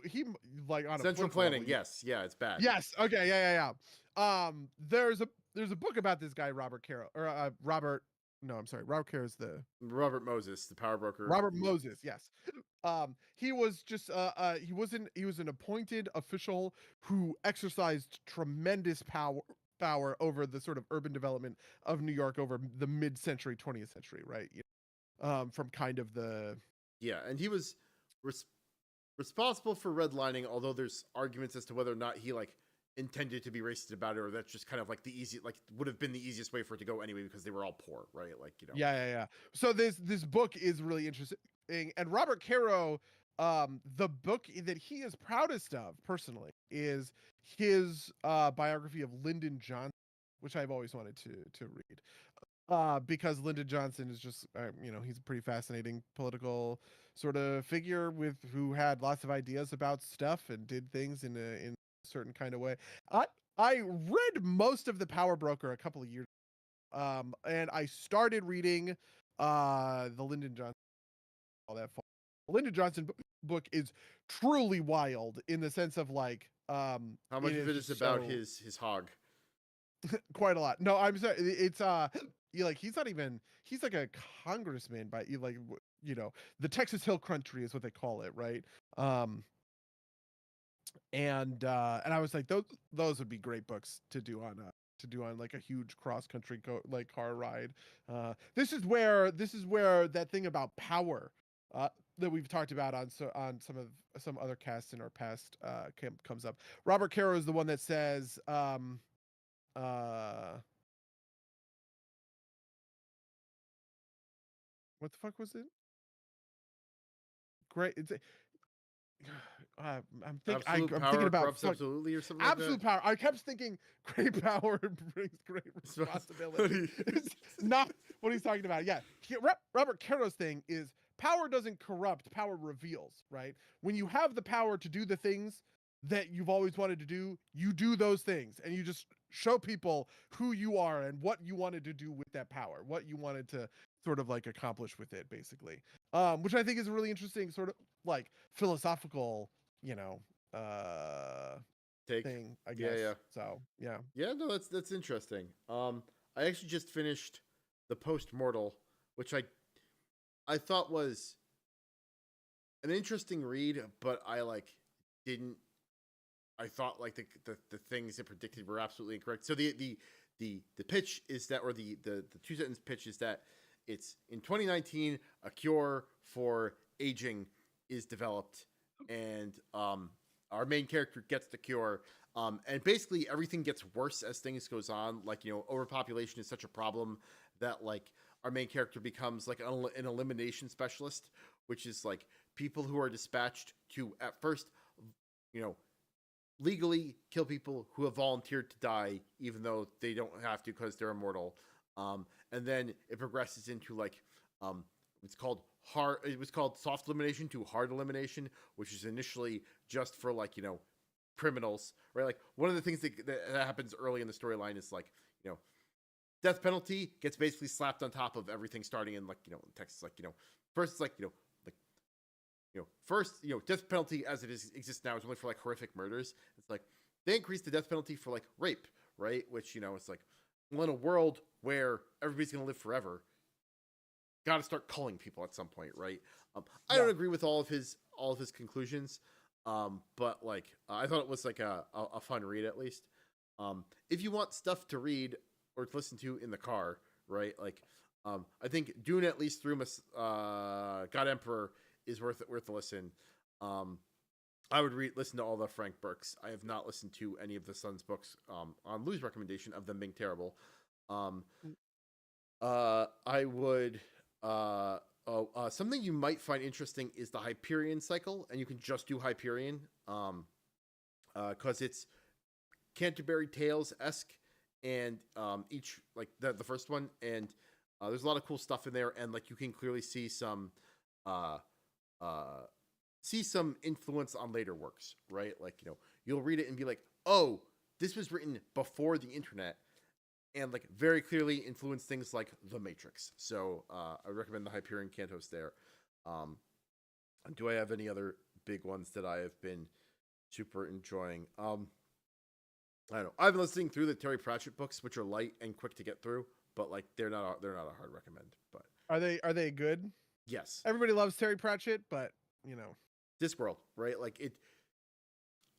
he like on Central a planning. level, Yes, yeah, it's bad. Yes. Okay. Yeah. There's a book about this guy Robert Caro or Robert. No, I'm sorry. Robert Caro is the Robert Moses, the power broker. Robert Moses. Yes. He was just he was an appointed official who exercised tremendous power over the sort of urban development of New York over the mid-century 20th century, right? From kind of the Yeah, and he was responsible for redlining, although there's arguments as to whether or not he like intended to be racist about it, or that's just kind of like the easy, like would have been the easiest way for it to go anyway because they were all poor, right? Like, you know. Yeah. So this book is really interesting, and Robert Caro, the book that he is proudest of personally is his biography of Lyndon Johnson, which I've always wanted to read. Because Lyndon Johnson is just, he's a pretty fascinating political sort of figure who had lots of ideas about stuff and did things in a certain kind of way. I read most of The Power Broker a couple of years, and I started reading the Lyndon Johnson, all that. Lyndon Johnson book is truly wild in the sense of like, How much of it is about his hog? Quite a lot. No, I'm sorry. It's he's not even, he's like a congressman by the Texas Hill Country is what they call it, right? And I was like, those would be great books to do on like a huge cross country car ride. This is where that thing about power that we've talked about on some other casts in our past comes up. Robert Caro is the one that says what the fuck was it? Great. It's I'm thinking about absolutely or something absolute like that. power. I kept thinking great power brings great responsibility. It's not what he's talking about. Yeah, Robert Caro's thing is power doesn't corrupt, power reveals, right? When you have the power to do the things that you've always wanted to do, you do those things and you just show people who you are and what you wanted to do with that power, what you wanted to sort of like accomplish with it, basically. Which I think is a really interesting sort of like philosophical, Take thing, I guess. Yeah. So yeah. Yeah, no, that's interesting. I actually just finished The Post-Mortal, which I thought was an interesting read, but I like didn't. I thought like the things it predicted were absolutely incorrect. So the pitch is that, or the 2 sentence pitch is that it's in 2019 a cure for aging is developed, and our main character gets the cure. And basically everything gets worse as things goes on. Like, overpopulation is such a problem that like our main character becomes like an elimination specialist, which is like people who are dispatched to at first, legally kill people who have volunteered to die, even though they don't have to because they're immortal. And then it progresses into like, it's called hard. It was called soft elimination to hard elimination, which is initially just for like criminals, right? Like one of the things that happens early in the storyline is like death penalty gets basically slapped on top of everything starting in like Texas. Like first it's like first, death penalty as it exists now is only for like horrific murders. It's like they increased the death penalty for like rape, right? Which it's like, well, in a world where everybody's gonna live forever, got to start culling people at some point, right? I don't agree with all of his conclusions, but like I thought it was like a fun read at least. If you want stuff to read or to listen to in the car, right? Like I think Dune at least through God Emperor is worth a listen. I would listen to all the Frank Burks. I have not listened to any of the Sun's books on Lou's recommendation of them being terrible. I would something you might find interesting is the Hyperion cycle, and you can just do Hyperion because it's Canterbury Tales-esque, and each like the first one, and there's a lot of cool stuff in there, and like you can clearly see some influence on later works, right? Like you'll read it and be like, oh, this was written before the internet, and like very clearly influenced things like The Matrix. So I recommend the Hyperion Cantos there. Do I have any other big ones that I have been super enjoying? I don't know. I've been listening through the Terry Pratchett books, which are light and quick to get through, but like they're not a hard recommend. But are they good? Yes. Everybody loves Terry Pratchett, but Discworld, right? Like it.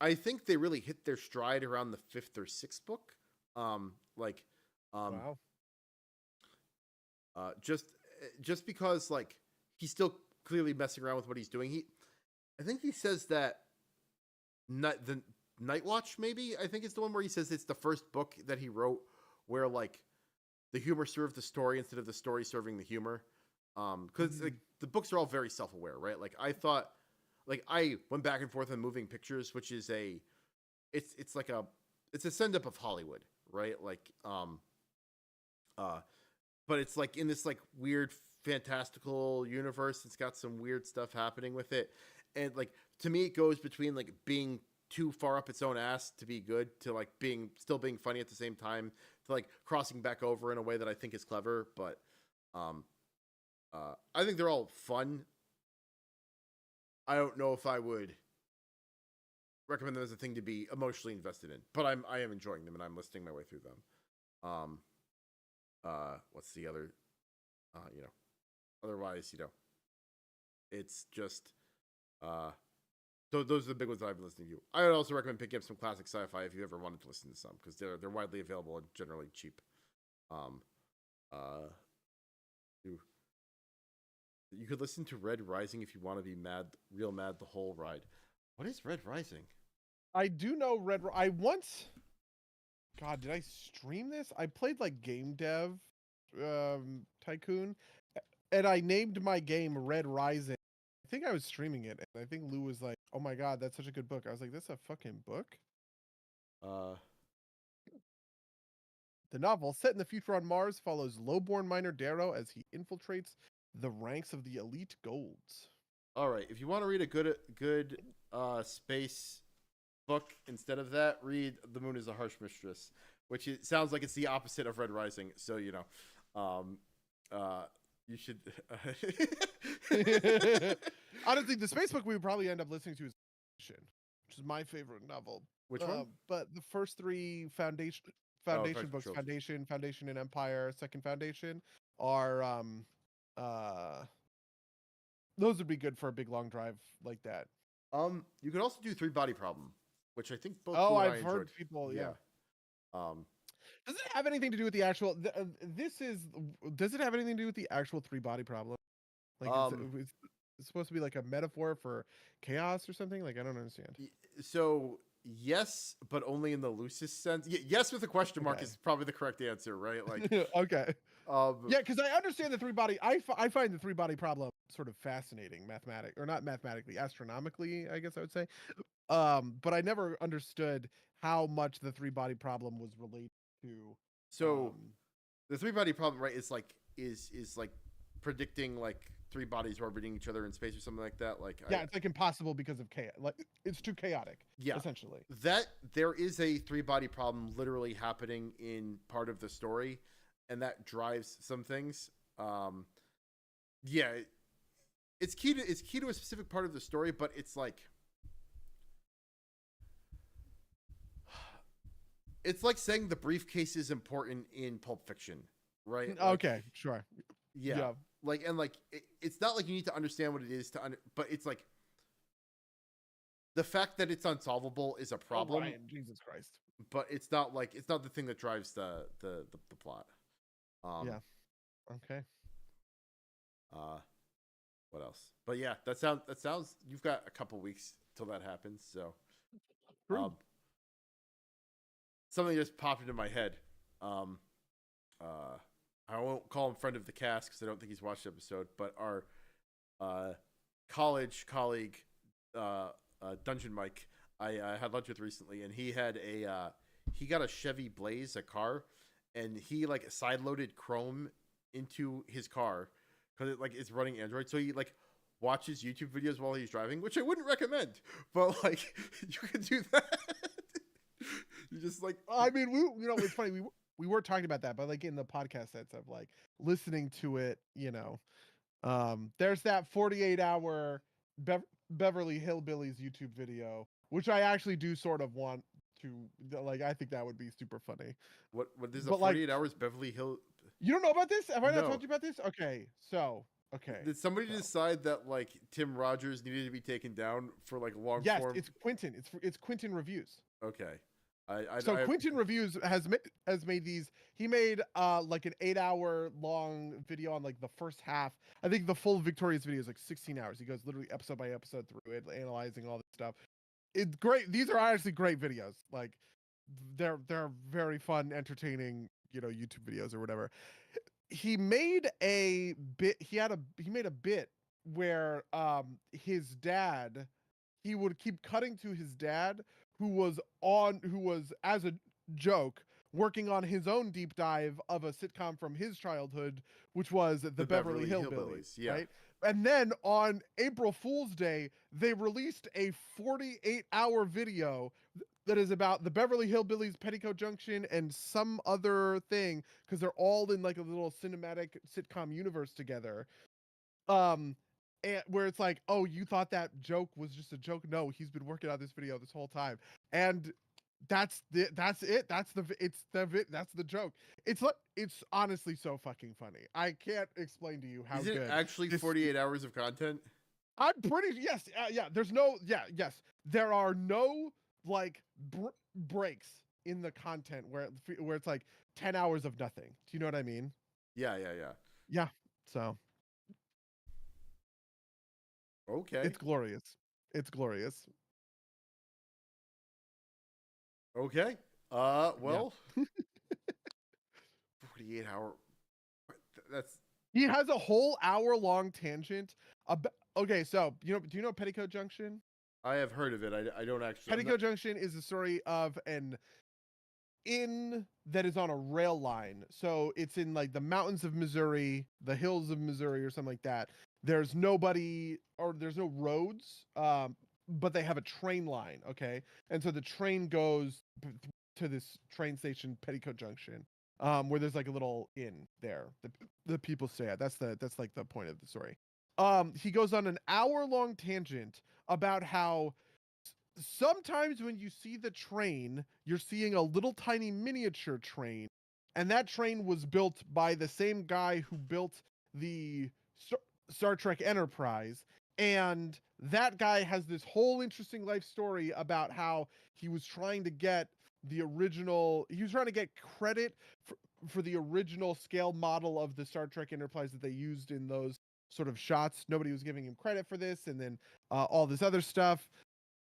I think they really hit their stride around the 5th or 6th book. Wow. Just because like he's still clearly messing around with what he's doing. I think he says that the Night Watch, maybe, I think is the one where he says it's the first book that he wrote where like the humor served the story instead of the story serving the humor. Because like the books are all very self-aware, right? Like I thought, like I went back and forth on Moving Pictures, which is it's like it's a send up of Hollywood, right? Like but it's like in this like weird fantastical universe. It's got some weird stuff happening with it, and like to me, it goes between like being too far up its own ass to be good to like still being funny at the same time to like crossing back over in a way that I think is clever. But um, I think they're all fun. I don't know if I would recommend them as a thing to be emotionally invested in, but I am enjoying them and I'm listening my way through them. What's the other? You know, otherwise, you know, it's just so those are the big ones that I've been listening to. I would also recommend picking up some classic sci-fi if you ever wanted to listen to some because they're widely available and generally cheap. You could listen to Red Rising if you want to be real mad the whole ride. What is Red Rising? I do know I once. God, did I stream this? I played like Game Dev Tycoon, and I named my game Red Rising. I think I was streaming it, and I think Lou was like, "Oh my god, that's such a good book." I was like, "That's a fucking book." The novel, set in the future on Mars, follows lowborn miner Darrow as he infiltrates the ranks of the elite golds. All right, if you want to read a good space book instead of that, read The Moon is a Harsh Mistress, which sounds like it's the opposite of Red Rising. So you know, you should. Honestly, the space book we would probably end up listening to is which is my favorite novel. Which one? But the first three Foundation books, Foundation and Empire, Second Foundation, are those would be good for a big long drive like that. You could also do Three Body Problem, which I think both. Oh, I've heard people. Yeah. Does it have anything to do with the actual? Does it have anything to do with the actual Three Body Problem? Like, it's supposed to be like a metaphor for chaos or something. Like, I don't understand. So yes, but only in the loosest sense. Yes, with a question mark is probably the correct answer, right? Like, okay. Yeah, because I understand the three body. I find the three body problem sort of fascinating, not mathematically, astronomically, I guess I would say. But I never understood how much the three body problem was related to. So, the three body problem, right? Is like predicting like three bodies orbiting each other in space or something like that. Like, yeah, it's like impossible because of chaos. Like, it's too chaotic. Yeah, essentially. That there is a three body problem literally happening in part of the story, and that drives some things. Yeah, it's key to a specific part of the story, but it's like saying the briefcase is important in Pulp Fiction, right? Like, okay, sure. Yeah. Like, and like it's not like you need to understand what it is but it's like the fact that it's unsolvable is a problem. Oh, Ryan, Jesus Christ. But it's not the thing that drives the plot. Yeah. Okay. What else? But yeah, that sounds you've got a couple weeks till that happens, so something just popped into my head. I won't call him friend of the cast because I don't think he's watched the episode, but our college colleague, Dungeon Mike, I had lunch with recently, and he had he got a Chevy Blaze, a car, and he like side loaded Chrome into his car because it like is running Android, so he like watches YouTube videos while he's driving, which I wouldn't recommend, but like you can do that. You just like, I mean, it's funny, we were talking about that, but like in the podcast sense of like listening to it, there's that 48-hour Beverly Hillbillies YouTube video, which I actually do sort of want to like. I think that would be super funny. What is a 48 hours Beverly Hill? You don't know about this? Have I not told you about this? Okay. Did somebody decide that like Tim Rogers needed to be taken down for like long form? Yes, it's Quentin. It's Quentin Reviews. Okay. So Quentin Reviews has made these. He made like an 8-hour long video on like the first half. I think the full Victorious video is like 16 hours. He goes literally episode by episode through it, analyzing all this stuff. It's great. These are honestly great videos. Like they're very fun, entertaining, YouTube videos or whatever. He made a bit. He made a bit where his dad, he would keep cutting to his dad who was as a joke working on his own deep dive of a sitcom from his childhood, which was the Beverly Hillbillies, yeah. right? And then on April Fool's Day, they released a 48-hour video that is about the Beverly Hillbillies, Petticoat Junction, and some other thing, because they're all in like a little cinematic sitcom universe together. And where it's like, oh, you thought that joke was just a joke? No, he's been working on this video this whole time, and that's it. That's the joke. It's honestly so fucking funny. I can't explain to you how Is good. Is it actually 48 hours of content? I'm pretty yes. Yes. There are no like breaks in the content where it's like 10 hours of nothing. Do you know what I mean? Yeah. Yeah. So. Okay. It's glorious. Okay. Well. Yeah. 48 hour. That's. He has a whole hour-long tangent. Okay, so do you know Petticoat Junction? I have heard of it. I don't actually. Petticoat Junction is the story of an inn that is on a rail line. So it's in like the mountains of Missouri, the hills of Missouri, or something like that. There's nobody, or there's no roads, but they have a train line. Okay, and so the train goes to this train station, Petticoat Junction, where there's like a little inn there that the people stay at. That's like the point of the story. He goes on an hour-long tangent about how sometimes when you see the train, you're seeing a little tiny miniature train, and that train was built by the same guy who built the Star Trek Enterprise. And that guy has this whole interesting life story about how he was trying to get credit for the original scale model of the Star Trek Enterprise that they used in those sort of shots. Nobody was giving him credit for this, and then all this other stuff.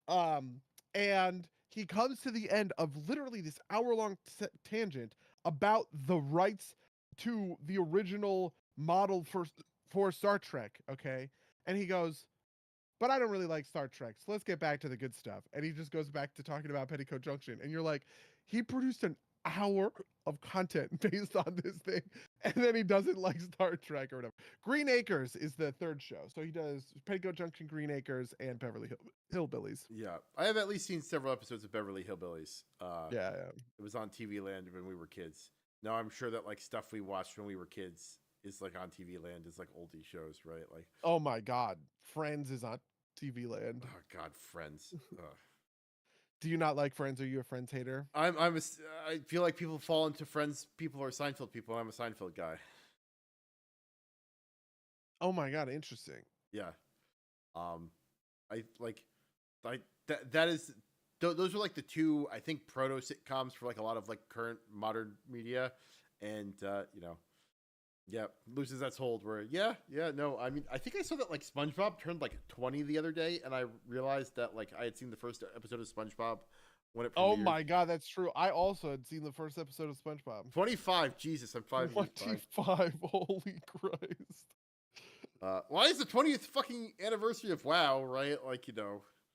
And he comes to the end of literally this hour-long tangent about the rights to the original model for Star Trek, okay? And he goes, but I don't really like Star Trek, so let's get back to the good stuff. And he just goes back to talking about Petticoat Junction. And you're like, he produced an hour of content based on this thing, and then he doesn't like Star Trek or whatever. Green Acres is the third show. So he does Petticoat Junction, Green Acres, and Beverly Hillbillies. Yeah, I have at least seen several episodes of Beverly Hillbillies. Yeah. It was on TV Land when we were kids. Now I'm sure that like stuff we watched when we were kids is like on TV Land, is like oldie shows, right? Like, oh my God, Friends is on TV Land. Oh God, Friends. Do you not like Friends? Are you a Friends hater? I feel like people fall into Friends people or Seinfeld people. I'm a Seinfeld guy. Oh my God, interesting. Yeah. That is those are like the two, I think, proto sitcoms for like a lot of like current modern media, and yeah, loses its hold. Where no, I mean, I think I saw that like SpongeBob turned like 20 the other day, and I realized that like I had seen the first episode of SpongeBob when it premiered. Oh my God, that's true. I also had seen the first episode of SpongeBob. 25, Jesus, I'm 5 years behind. 25, holy Christ. Why is the 20th fucking anniversary of WoW, right? Like,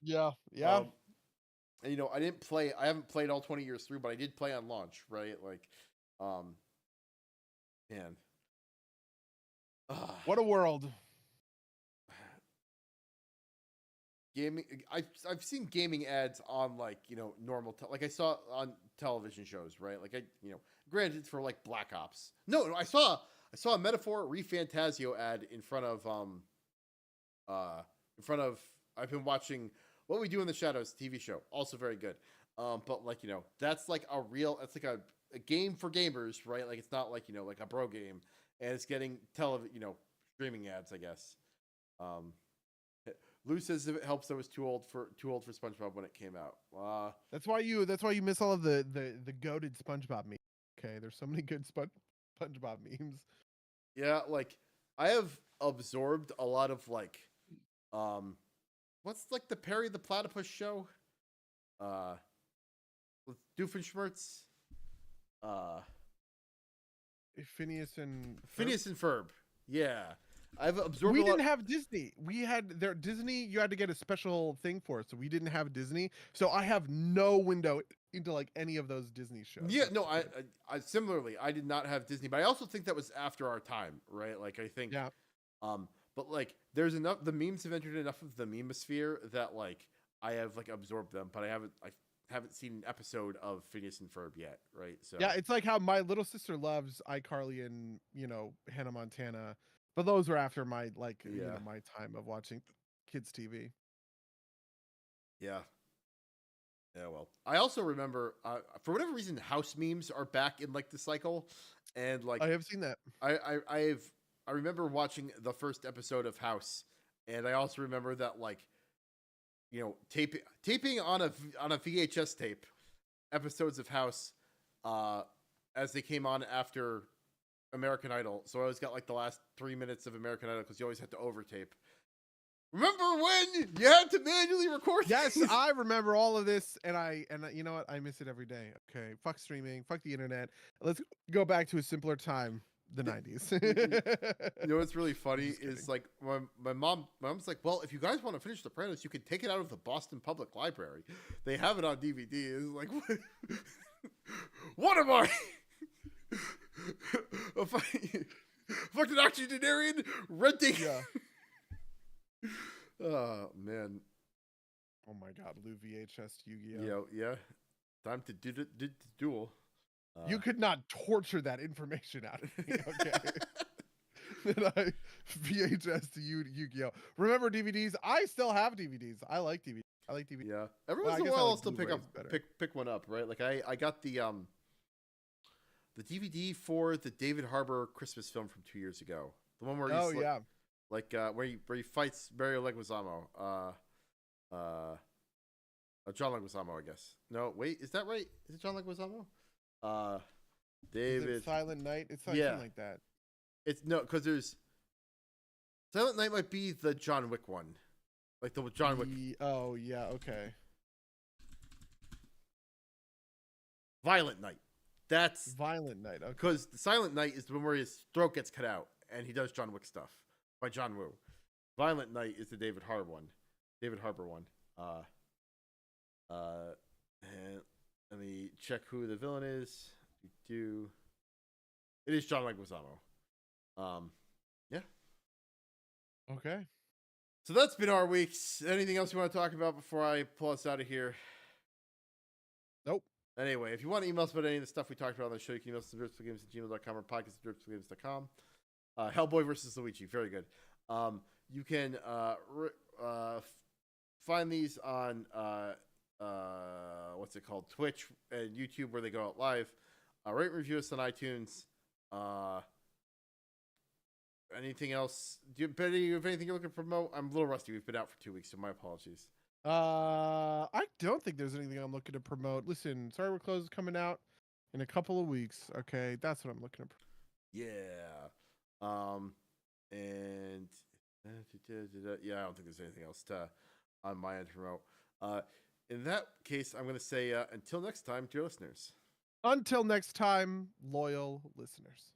Yeah. And I haven't played all 20 years through, but I did play on launch, right? Like, man. What a world. Gaming. I've seen gaming ads on like normal like I saw on television shows, right? Like granted it's for like Black Ops. No, I saw a Metaphor ReFantazio ad in front of I've been watching What We Do in the Shadows TV show, also very good. But like that's like it's like a game for gamers, right? Like it's not like like a bro game. And it's getting streaming ads, I guess. Lou says if it helps, I was too old for SpongeBob when it came out. That's why you miss all of the goated SpongeBob memes. Okay, there's so many good SpongeBob memes. Yeah, like I have absorbed a lot of what's like the Perry the Platypus show? With Doofenshmirtz. Phineas and Ferb. Yeah. I've absorbed we didn't have Disney. We had Disney, you had to get a special thing for it. So we didn't have Disney. So I have no window into like any of those Disney shows. Yeah, no, I similarly, I did not have Disney, but I also think that was after our time, right? Like I think yeah. But like there's enough the memes have entered enough of the memosphere that like I have like absorbed them, but I haven't seen an episode of Phineas and Ferb yet, right? So yeah, it's like how my little sister loves iCarly and Hannah Montana, but those were after my my time of watching kids TV. Yeah. Yeah, well, I also remember for whatever reason, house memes are back in like the cycle, and like I have seen that. I remember watching the first episode of House, and I also remember that like taping on a VHS tape episodes of House as they came on after American Idol. So I always got like the last 3 minutes of American Idol because you always had to overtape. Remember when you had to manually record? Yes, I remember all of this, and you know what? I miss it every day. Okay, fuck streaming, fuck the internet. Let's go back to a simpler time, the 90s. You know what's really funny is like my mom's like, well, if you guys want to finish The Sopranos, you can take it out of the Boston Public Library. They have it on DVD. It's like, what am I? A fucking octogenarian renting? Yeah. Oh man. Oh my god, Lou VHS Yu-Gi-Oh. Yeah. Time to do the duel. You could not torture that information out of me, okay? That I VHS to Yu-Gi-Oh. Remember DVDs? I still have DVDs. I like DVDs. Yeah. Every once in a while I'll still pick one up, right? Like I got the DVD for the David Harbour Christmas film from 2 years ago. The one where he's where he fights Mario Leguizamo. John Leguizamo, I guess. No, wait, is that right? Is it John Leguizamo? David. Is it Silent Night? It's something like that. It's no, because there's Silent Night might be the John Wick one, like the John Wick. Oh yeah, okay. Violent Night. That's Violent Night. Okay. Because the Silent Night is the one where his throat gets cut out and he does John Wick stuff by John Woo. Violent Night is the David Harbour one. And let me check who the villain is. It is John Leguizamo. Yeah. Okay. So that's been our weeks. Anything else you want to talk about before I pull us out of here? Nope. Anyway, if you want to email us about any of the stuff we talked about on the show, you can email us at derpsgames@gmail.com or podcast@derpsgames.com. Hellboy versus Luigi. Very good. You can find these on what's it called? Twitch and YouTube, where they go out live. Rate and review us on iTunes. Anything else? Do you have anything you're looking to promote? I'm a little rusty. We've been out for 2 weeks, so my apologies. I don't think there's anything I'm looking to promote. Listen, Sorry We're Closed is coming out in a couple of weeks. Okay, that's what I'm looking to promote. Yeah. And yeah, I don't think there's anything else on my end to promote. In that case, I'm going to say until next time, dear listeners. Until next time, loyal listeners.